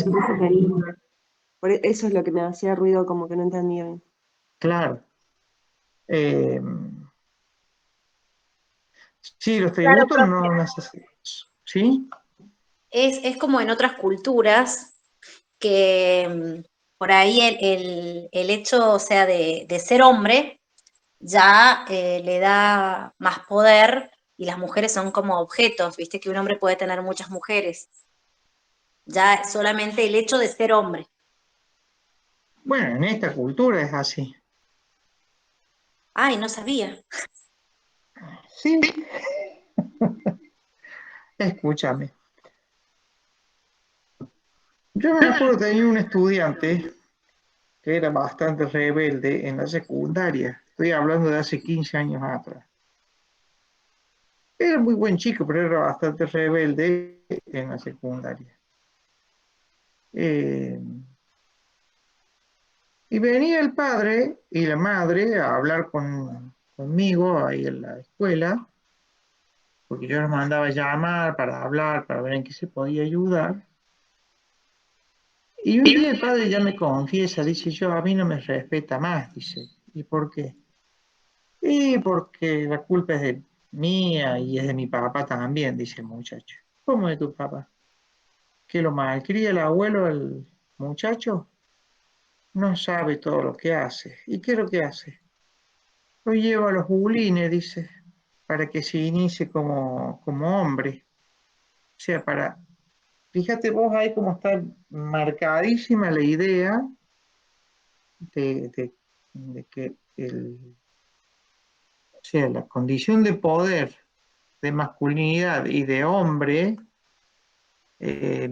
eso es lo que me hacía ruido, como que no entendía bien. Claro. Sí, los Claro, tributos profe. no necesitan. ¿Sí? Es como en otras culturas que por ahí el hecho, o sea, de ser hombre ya le da más poder y las mujeres son como objetos, viste que un hombre puede tener muchas mujeres, ya solamente el hecho de ser hombre. Bueno, en esta cultura es así. Ay, no sabía. Sí. Escúchame. Yo me acuerdo que tenía un estudiante que era bastante rebelde en la secundaria. Estoy hablando de hace 15 años atrás. Era muy buen chico, pero era bastante rebelde en la secundaria. Y venía el padre y la madre a hablar conmigo ahí en la escuela, porque yo los mandaba a llamar para hablar, para ver en qué se podía ayudar. Y un día el padre ya me confiesa, dice, yo a mí no me respeta más, dice. ¿Y por qué? Y porque la culpa es de mía y es de mi papá también, dice el muchacho. ¿Cómo de tu papá? ¿Que lo malcría el abuelo el muchacho? No sabe todo lo que hace. ¿Y qué es lo que hace? Lo lleva a los bulines, dice, para que se inicie como hombre. O sea, fíjate vos ahí cómo está marcadísima la idea de que o sea, la condición de poder, de masculinidad y de hombre eh,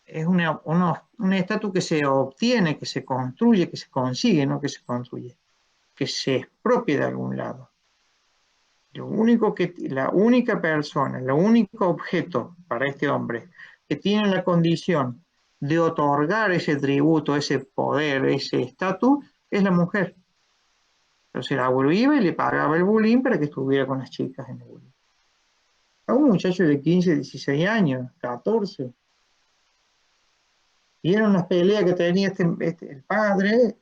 es un estatus que se obtiene, que se construye, que se consigue, no que se construye, que se expropia de algún lado. La única persona, el único objeto para este hombre que tiene la condición de otorgar ese tributo, ese poder, ese estatus, es la mujer. Entonces el abuelo iba y le pagaba el bullying para que estuviera con las chicas en el bullying. A un muchacho de 15, 16 años, 14. Y eran unas peleas que tenía el padre.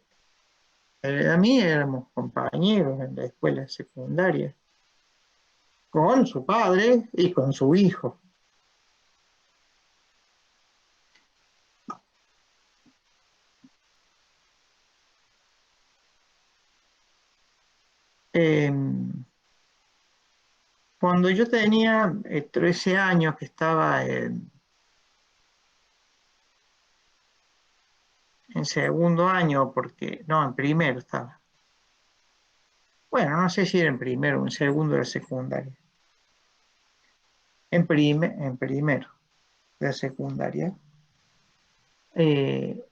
A mí éramos compañeros en la escuela secundaria, con su padre y con su hijo. Cuando yo tenía 13 años, que estaba en segundo año, no, en primero estaba. Bueno, no sé si era en primero o en segundo de la secundaria. En primero de la secundaria. Eh,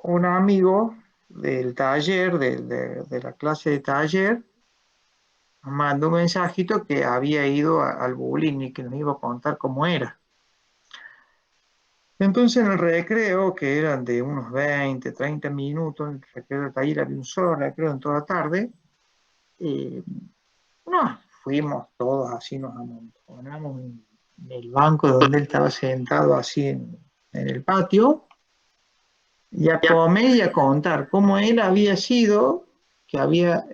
un amigo del taller, de la clase de taller, nos mandó un mensajito que había ido al bullying y que nos iba a contar cómo era. Entonces en el recreo, que eran de unos 20, 30 minutos, en el recreo del taller había un solo recreo en toda la tarde, nos fuimos todos así, nos amontonamos en el banco donde él estaba sentado así en el patio, y a comer y a contar cómo él había sido, que había,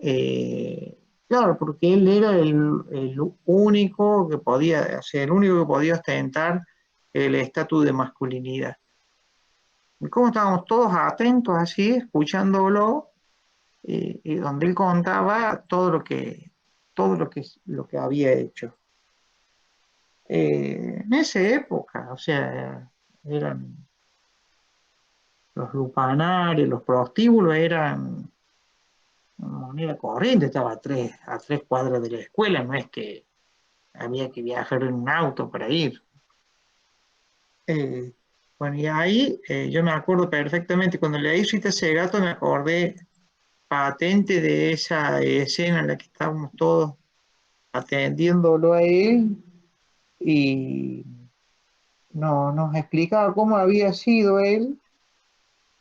claro, porque él era el único que podía, o sea, el único que podía ostentar el estatus de masculinidad. Y cómo estábamos todos atentos así, escuchándolo, y donde él contaba lo que había hecho. En esa época, o sea, eran los lupanarios, los prostíbulos eran moneda corriente, estaba a tres cuadras de la escuela, no es que había que viajar en un auto para ir. Bueno, y ahí yo me acuerdo perfectamente, cuando leí Rita Segato me acordé patente de esa escena en la que estábamos todos atendiéndolo a él, y nos explicaba cómo había sido él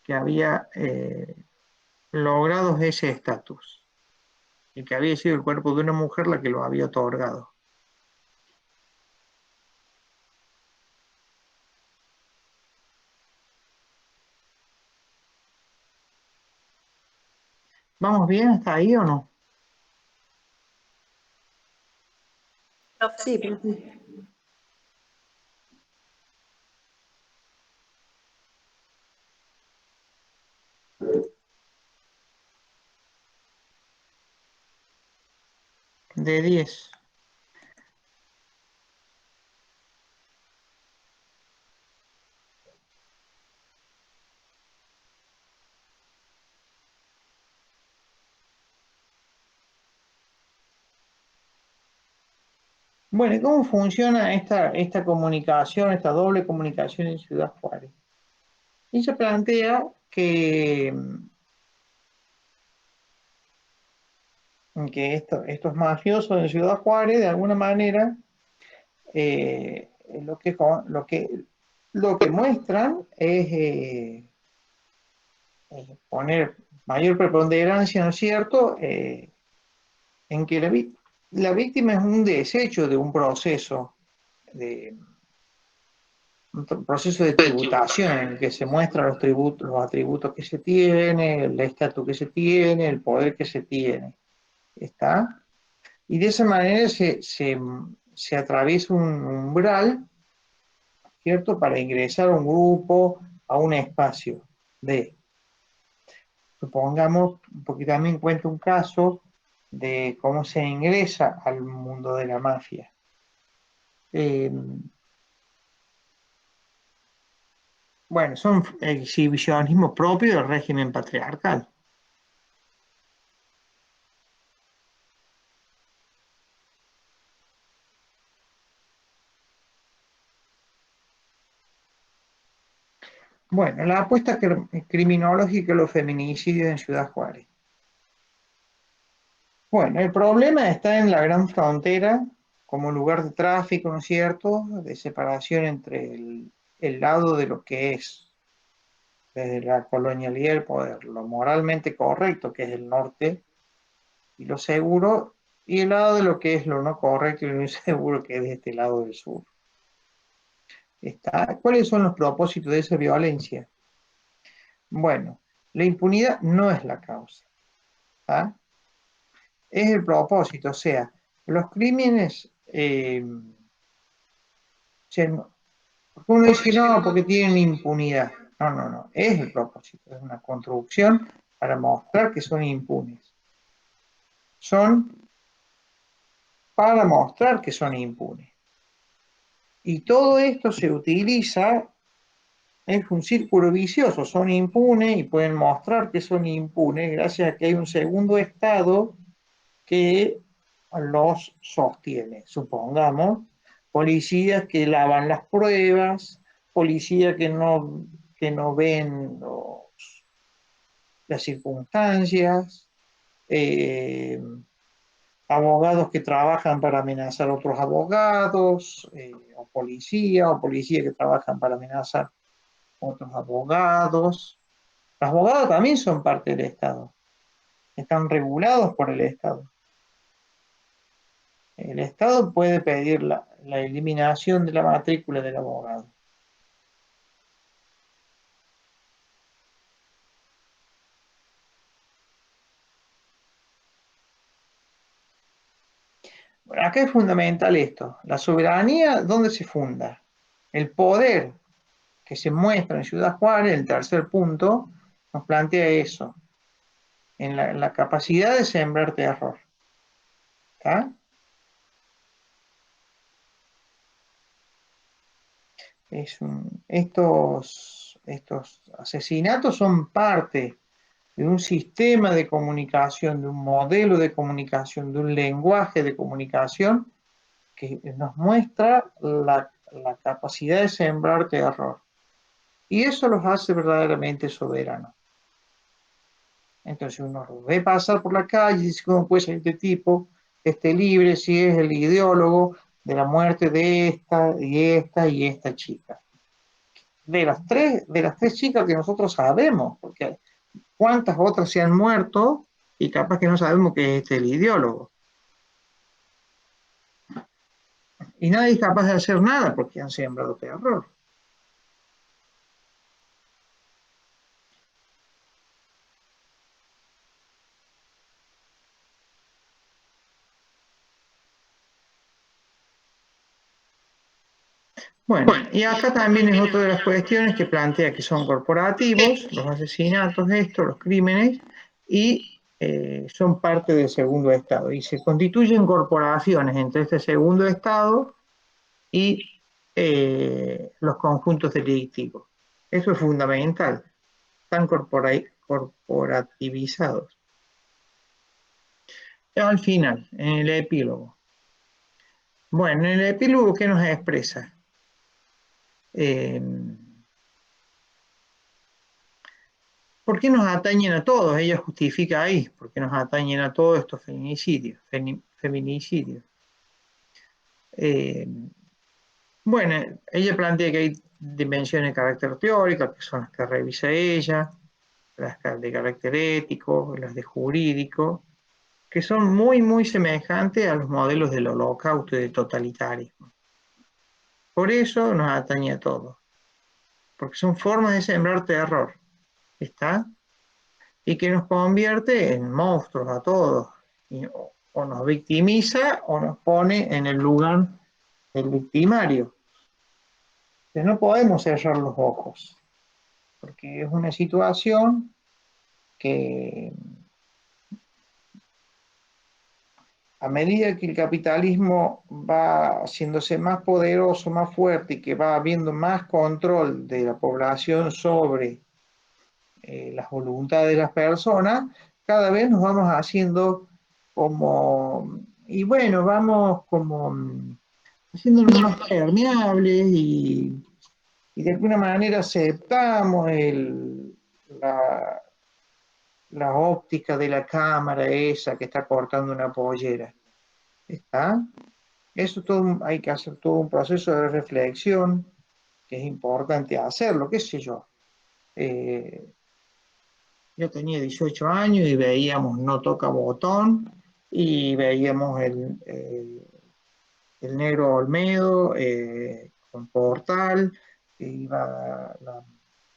que había logrado ese estatus, y que había sido el cuerpo de una mujer la que lo había otorgado. ¿Vamos bien hasta ahí o no? Sí, profe. De 10. Bueno, ¿y cómo funciona esta comunicación, esta doble comunicación en Ciudad Juárez? Ella plantea que estos mafiosos en Ciudad Juárez, de alguna manera, lo que muestran es poner mayor preponderancia, ¿no es cierto?, en que la víctima es un desecho de un proceso de un proceso de tributación en el que se muestran los atributos que se tiene, el estatus que se tiene, el poder que se tiene. ¿Está? Y de esa manera se atraviesa un umbral, ¿cierto? Para ingresar a un grupo, a un espacio de, supongamos, porque también cuento un caso de cómo se ingresa al mundo de la mafia. Bueno, son exhibicionismos propios del régimen patriarcal. Bueno, la apuesta criminológica de los feminicidios en Ciudad Juárez. Bueno, el problema está en la gran frontera como lugar de tráfico, ¿no es cierto?, de separación entre el lado de lo que es, desde la colonialidad del poder, lo moralmente correcto, que es el norte, y lo seguro, y el lado de lo que es lo no correcto y lo inseguro, que es este lado del sur. ¿Cuáles son los propósitos de esa violencia? Bueno, la impunidad no es la causa, ¿está? Es el propósito, o sea, los crímenes, uno dice no, porque tienen impunidad. No, es el propósito, es una construcción para mostrar que son impunes. Son para mostrar que son impunes. Y todo esto se utiliza, es un círculo vicioso, son impunes y pueden mostrar que son impunes gracias a que hay un segundo estado que los sostiene. Supongamos, policías que lavan las pruebas, policías que no ven las circunstancias, abogados que trabajan para amenazar a otros abogados, o policías que trabajan para amenazar a otros abogados. Los abogados también son parte del Estado, están regulados por el Estado. El Estado puede pedir la eliminación de la matrícula del abogado. Bueno, acá es fundamental esto. La soberanía, ¿dónde se funda? El poder que se muestra en Ciudad Juárez, el tercer punto, nos plantea eso. En la capacidad de sembrar terror. ¿Está? Estos asesinatos son parte de un sistema de comunicación, de un modelo de comunicación, de un lenguaje de comunicación que nos muestra la capacidad de sembrar terror. Y eso los hace verdaderamente soberanos. Entonces uno lo ve pasar por la calle y dice, ¿cómo puede ser este tipo, libre, si es el ideólogo de la muerte de esta y esta y esta chica? De las tres chicas que nosotros sabemos, porque cuántas otras se han muerto y capaz que no sabemos que es el ideólogo. Y nadie es capaz de hacer nada porque han sembrado terror. Bueno, y acá también es otra de las cuestiones que plantea que son corporativos, los asesinatos los crímenes, y son parte del segundo estado. Y se constituyen corporaciones entre este segundo estado y los conjuntos delictivos. Eso es fundamental. Están corporativizados. Al final, en el epílogo. Bueno, en el epílogo, ¿qué nos expresa? ¿Por qué nos atañen a todos? Ella justifica ahí, ¿por qué nos atañen a todos estos feminicidios? Bueno, ella plantea que hay dimensiones de carácter teórico, que son las que revisa ella, las de carácter ético, las de jurídico, que son muy, muy semejantes a los modelos del holocausto y del totalitarismo. Por eso nos atañe a todos. porque son formas de sembrar terror, ¿está? Y que nos convierte en monstruos a todos, o nos victimiza o nos pone en el lugar del victimario. Entonces no podemos cerrar los ojos, porque es una situación que a medida que el capitalismo va haciéndose más poderoso, más fuerte y que va habiendo más control de la población sobre las voluntades de las personas, cada vez nos vamos haciendo como, y bueno, vamos como haciéndonos más permeables y de alguna manera aceptamos la, la óptica de la cámara esa que está cortando una pollera. ¿Está? Eso todo, hay que hacer todo un proceso de reflexión que es importante hacerlo, qué sé yo. Yo tenía 18 años y veíamos No Toca Botón y veíamos el Negro Olmedo con Portal, que iba la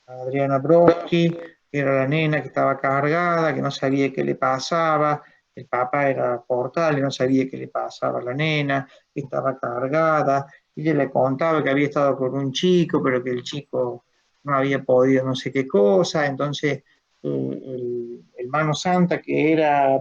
Adriana Broski, que era la nena que estaba cargada, que no sabía qué le pasaba, el papá era Portal y no sabía qué le pasaba a la nena, que estaba cargada, y ella le contaba que había estado con un chico, pero que el chico no había podido no sé qué cosa, entonces el Mano Santa, que era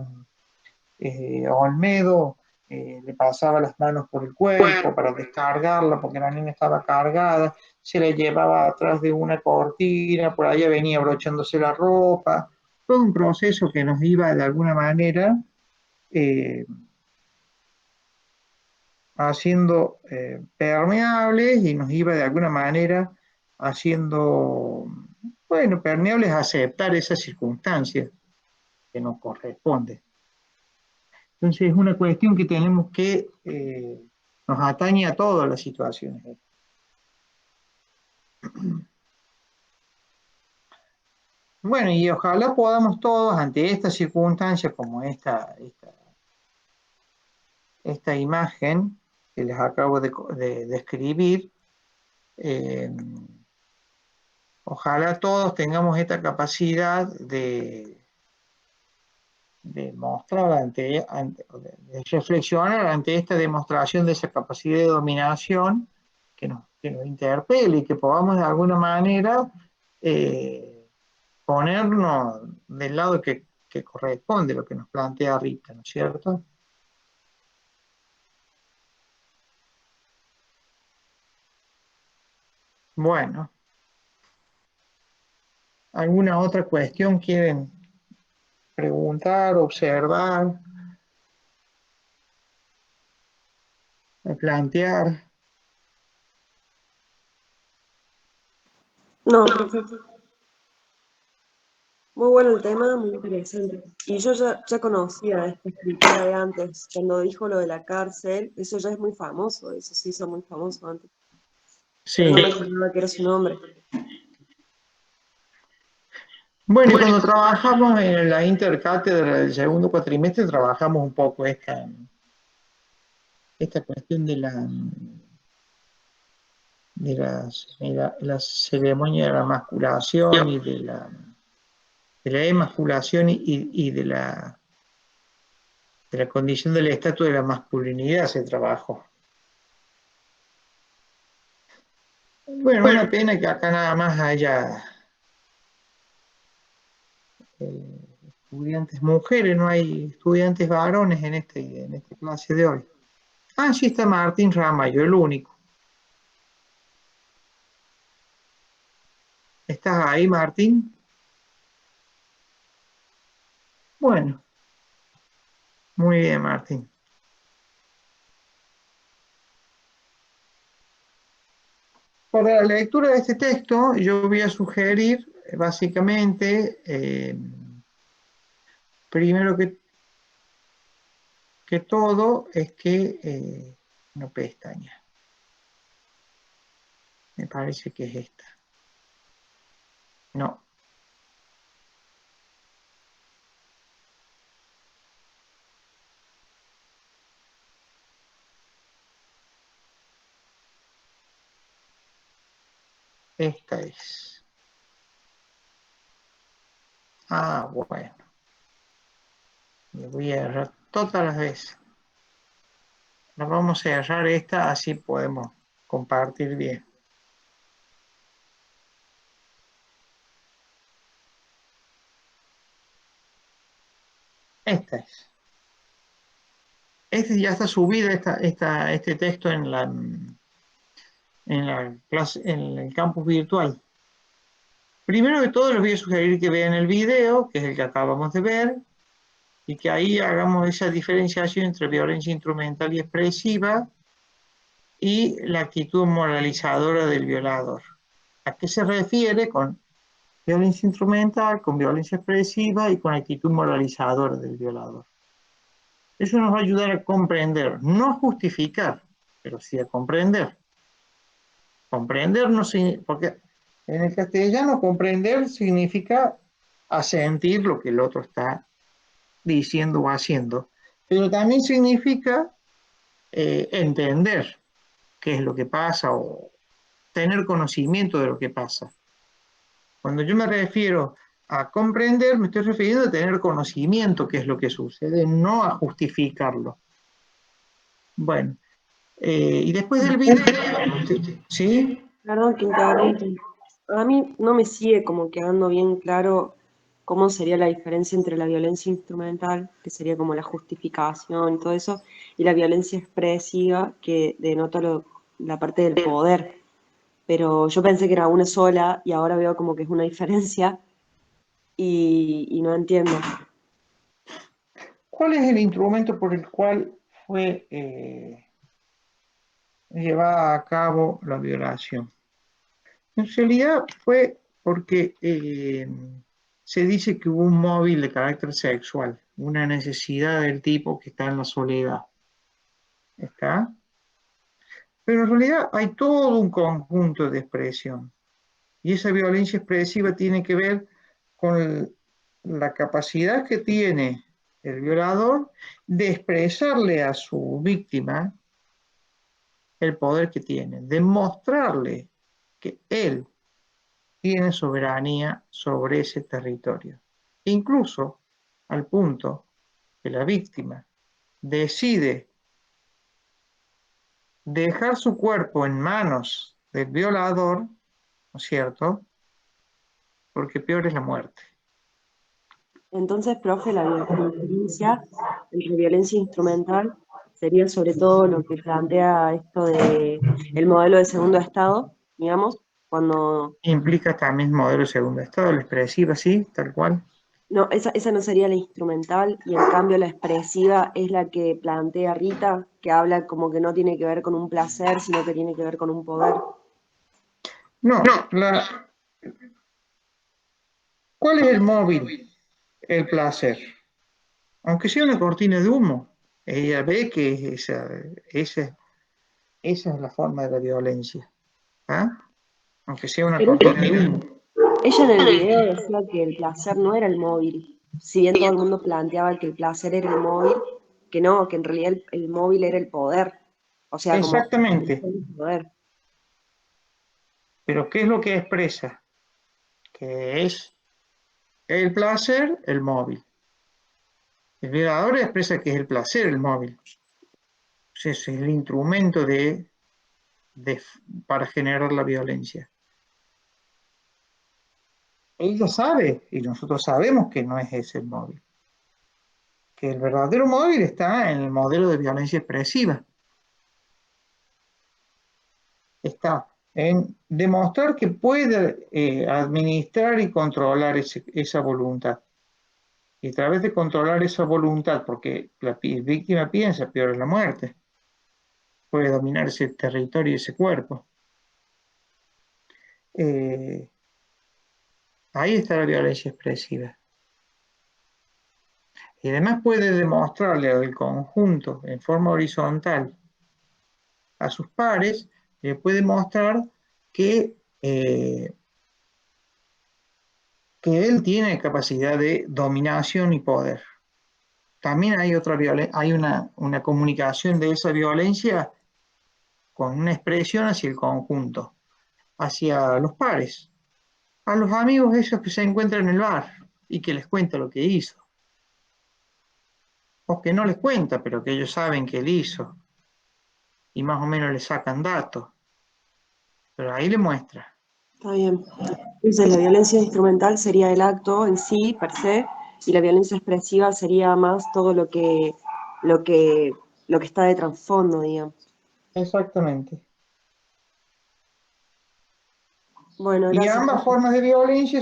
Olmedo, le pasaba las manos por el cuerpo para descargarla, porque la nena estaba cargada, se la llevaba atrás de una cortina, por allá venía abrochándose la ropa, todo un proceso que nos iba de alguna manera eh, haciendo permeables y nos iba de alguna manera haciendo, bueno, permeables a aceptar esas circunstancias que nos corresponden. Entonces es una cuestión que tenemos que, nos atañe a todas las situaciones. Bueno, y ojalá podamos todos, ante estas circunstancias como esta imagen que les acabo de describir, ojalá todos tengamos esta capacidad de mostrar de reflexionar ante esta demostración de esa capacidad de dominación que nos interpele y que podamos de alguna manera ponernos del lado que corresponde, lo que nos plantea Rita, ¿no es cierto? Bueno, ¿alguna otra cuestión quieren preguntar, observar, plantear? No, perfecto. Muy bueno el tema, muy interesante. Y yo ya conocía a esta escritora de antes, cuando dijo lo de la cárcel, eso ya es muy famoso, eso se hizo muy famoso antes. Pero Sí. no me acordaba que era su nombre. Bueno, y cuando trabajamos en la intercátedra del segundo cuatrimestre, trabajamos un poco esta cuestión de la ceremonia de la masculación y de la emasculación y de la condición del estatus de la masculinidad se trabajó. Bueno, una pena que acá nada más haya estudiantes mujeres, no hay estudiantes varones en esta clase de hoy. Ah, sí está Martín Ramallo, el único. ¿Estás ahí, Martín? Bueno, muy bien, Martín. Para la lectura de este texto, yo voy a sugerir básicamente, primero que todo, es que no pestaña. Me parece que es esta. No. Esta es. Ah, bueno. Le voy a errar todas las veces. Nos vamos a errar esta, así podemos compartir bien. Esta es. Este ya está subido, este texto en el campus virtual. Primero de todo les voy a sugerir que vean el video, que es el que acabamos de ver, y que ahí hagamos esa diferenciación entre violencia instrumental y expresiva y la actitud moralizadora del violador. ¿A qué se refiere con violencia instrumental, con violencia expresiva y con actitud moralizadora del violador? Eso nos va a ayudar a comprender, no a justificar, pero sí a comprender. Comprender no significa, porque en el castellano comprender significa asentir lo que el otro está diciendo o haciendo, pero también significa entender qué es lo que pasa o tener conocimiento de lo que pasa. Cuando yo me refiero a comprender, me estoy refiriendo a tener conocimiento qué es lo que sucede, no a justificarlo. Bueno, y después del video, ¿sí? Perdón que interrumpa. A mí no me sigue como quedando bien claro cómo sería la diferencia entre la violencia instrumental, que sería como la justificación y todo eso, y la violencia expresiva, que denota la parte del poder. Pero yo pensé que era una sola y ahora veo como que es una diferencia y no entiendo. ¿Cuál es el instrumento por el cual fue llevada a cabo la violación? En realidad fue porque se dice que hubo un móvil de carácter sexual, una necesidad del tipo que está en la soledad. ¿Está? Pero en realidad hay todo un conjunto de expresión. Y esa violencia expresiva tiene que ver con la capacidad que tiene el violador de expresarle a su víctima el poder que tiene, de mostrarle que él tiene soberanía sobre ese territorio. Incluso al punto que la víctima decide dejar su cuerpo en manos del violador, ¿no es cierto? Porque peor es la muerte. Entonces, profe, la diferencia entre violencia instrumental sería sobre todo lo que plantea esto de el modelo de segundo estado, digamos, cuando... Implica también modelo de segundo estado, la expresiva, sí, tal cual. No, esa no sería la instrumental y en cambio la expresiva es la que plantea Rita, que habla como que no tiene que ver con un placer, sino que tiene que ver con un poder. No, ¿cuál es el móvil? El placer. Aunque sea una cortina de humo, ella ve que esa es la forma de la violencia. ¿Ah? Aunque sea una Pero cortina de humo. ella en el video decía que el placer no era el móvil. Si bien todo el mundo planteaba que el placer era el móvil, que no, que en realidad el móvil era el poder. O sea, como Exactamente. el poder. Pero ¿qué es lo que expresa? Que es el placer, el móvil. El violador expresa que es el placer, el móvil. Ese es el instrumento para generar la violencia. Ella sabe, y nosotros sabemos que no es ese el móvil. Que el verdadero móvil está en el modelo de violencia expresiva. Está en demostrar que puede administrar y controlar esa voluntad. Y a través de controlar esa voluntad, porque la víctima piensa, peor es la muerte, puede dominar ese territorio y ese cuerpo. Ahí está la violencia expresiva. Y además puede demostrarle al conjunto en forma horizontal a sus pares, le puede mostrar que él tiene capacidad de dominación y poder. También hay una comunicación de esa violencia con una expresión hacia el conjunto. hacia los pares, a los amigos esos que se encuentran en el bar y que les cuenta lo que hizo. O que no les cuenta, pero que ellos saben que él hizo. Y más o menos le sacan datos. Pero ahí le muestra. Está bien. Entonces, la violencia instrumental sería el acto en sí, per se, y la violencia expresiva sería más todo lo que está de trasfondo, digamos. Exactamente. Bueno, Y gracias. ambas formas de violencia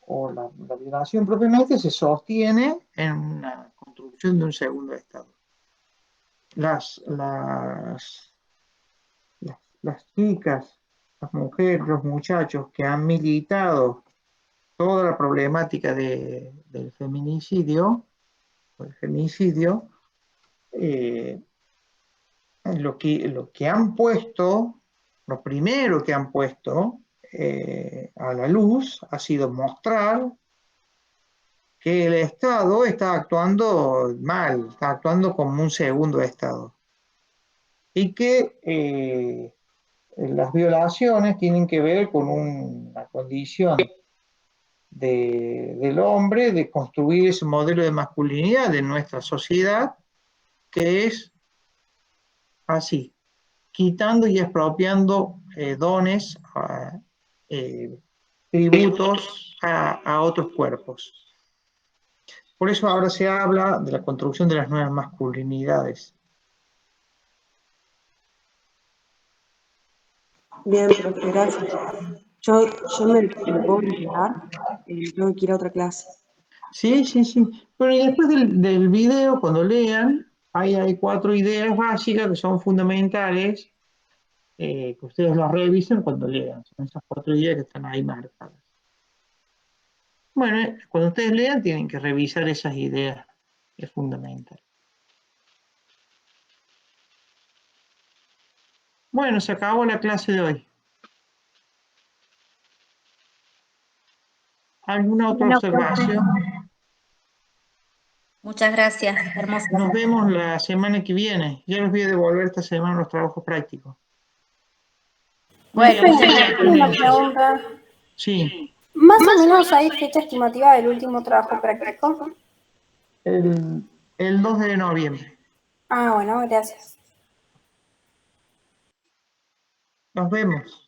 o la violación propiamente se sostiene en una construcción de un segundo estado. Las chicas, las mujeres, los muchachos que han militado toda la problemática del feminicidio, o el femicidio, lo que han puesto, lo primero que han puesto a la luz ha sido mostrar que el Estado está actuando mal, está actuando como un segundo Estado. Y que las violaciones tienen que ver con una condición del hombre de construir ese modelo de masculinidad de nuestra sociedad que es así, quitando y expropiando dones, tributos a otros cuerpos. Por eso ahora se habla de la construcción de las nuevas masculinidades. Bien, profe, gracias. Yo me puedo retirar, tengo que ir a otra clase. Sí, sí, sí. Bueno, y después del video, cuando lean, hay 4 ideas básicas que son fundamentales, que ustedes las revisen cuando lean. Son esas 4 ideas que están ahí marcadas. Bueno, cuando ustedes lean tienen que revisar esas ideas, es fundamental. Bueno, se acabó la clase de hoy. ¿Alguna otra Bueno, observación? muchas gracias, hermosa. Nos vemos la semana que viene. Ya les voy a devolver esta semana los trabajos prácticos. Bueno, Tengo una pregunta. Sí, ¿Más o menos hay fecha estimativa del último trabajo práctico? el 2 de noviembre. Ah, bueno, gracias. Nos vemos.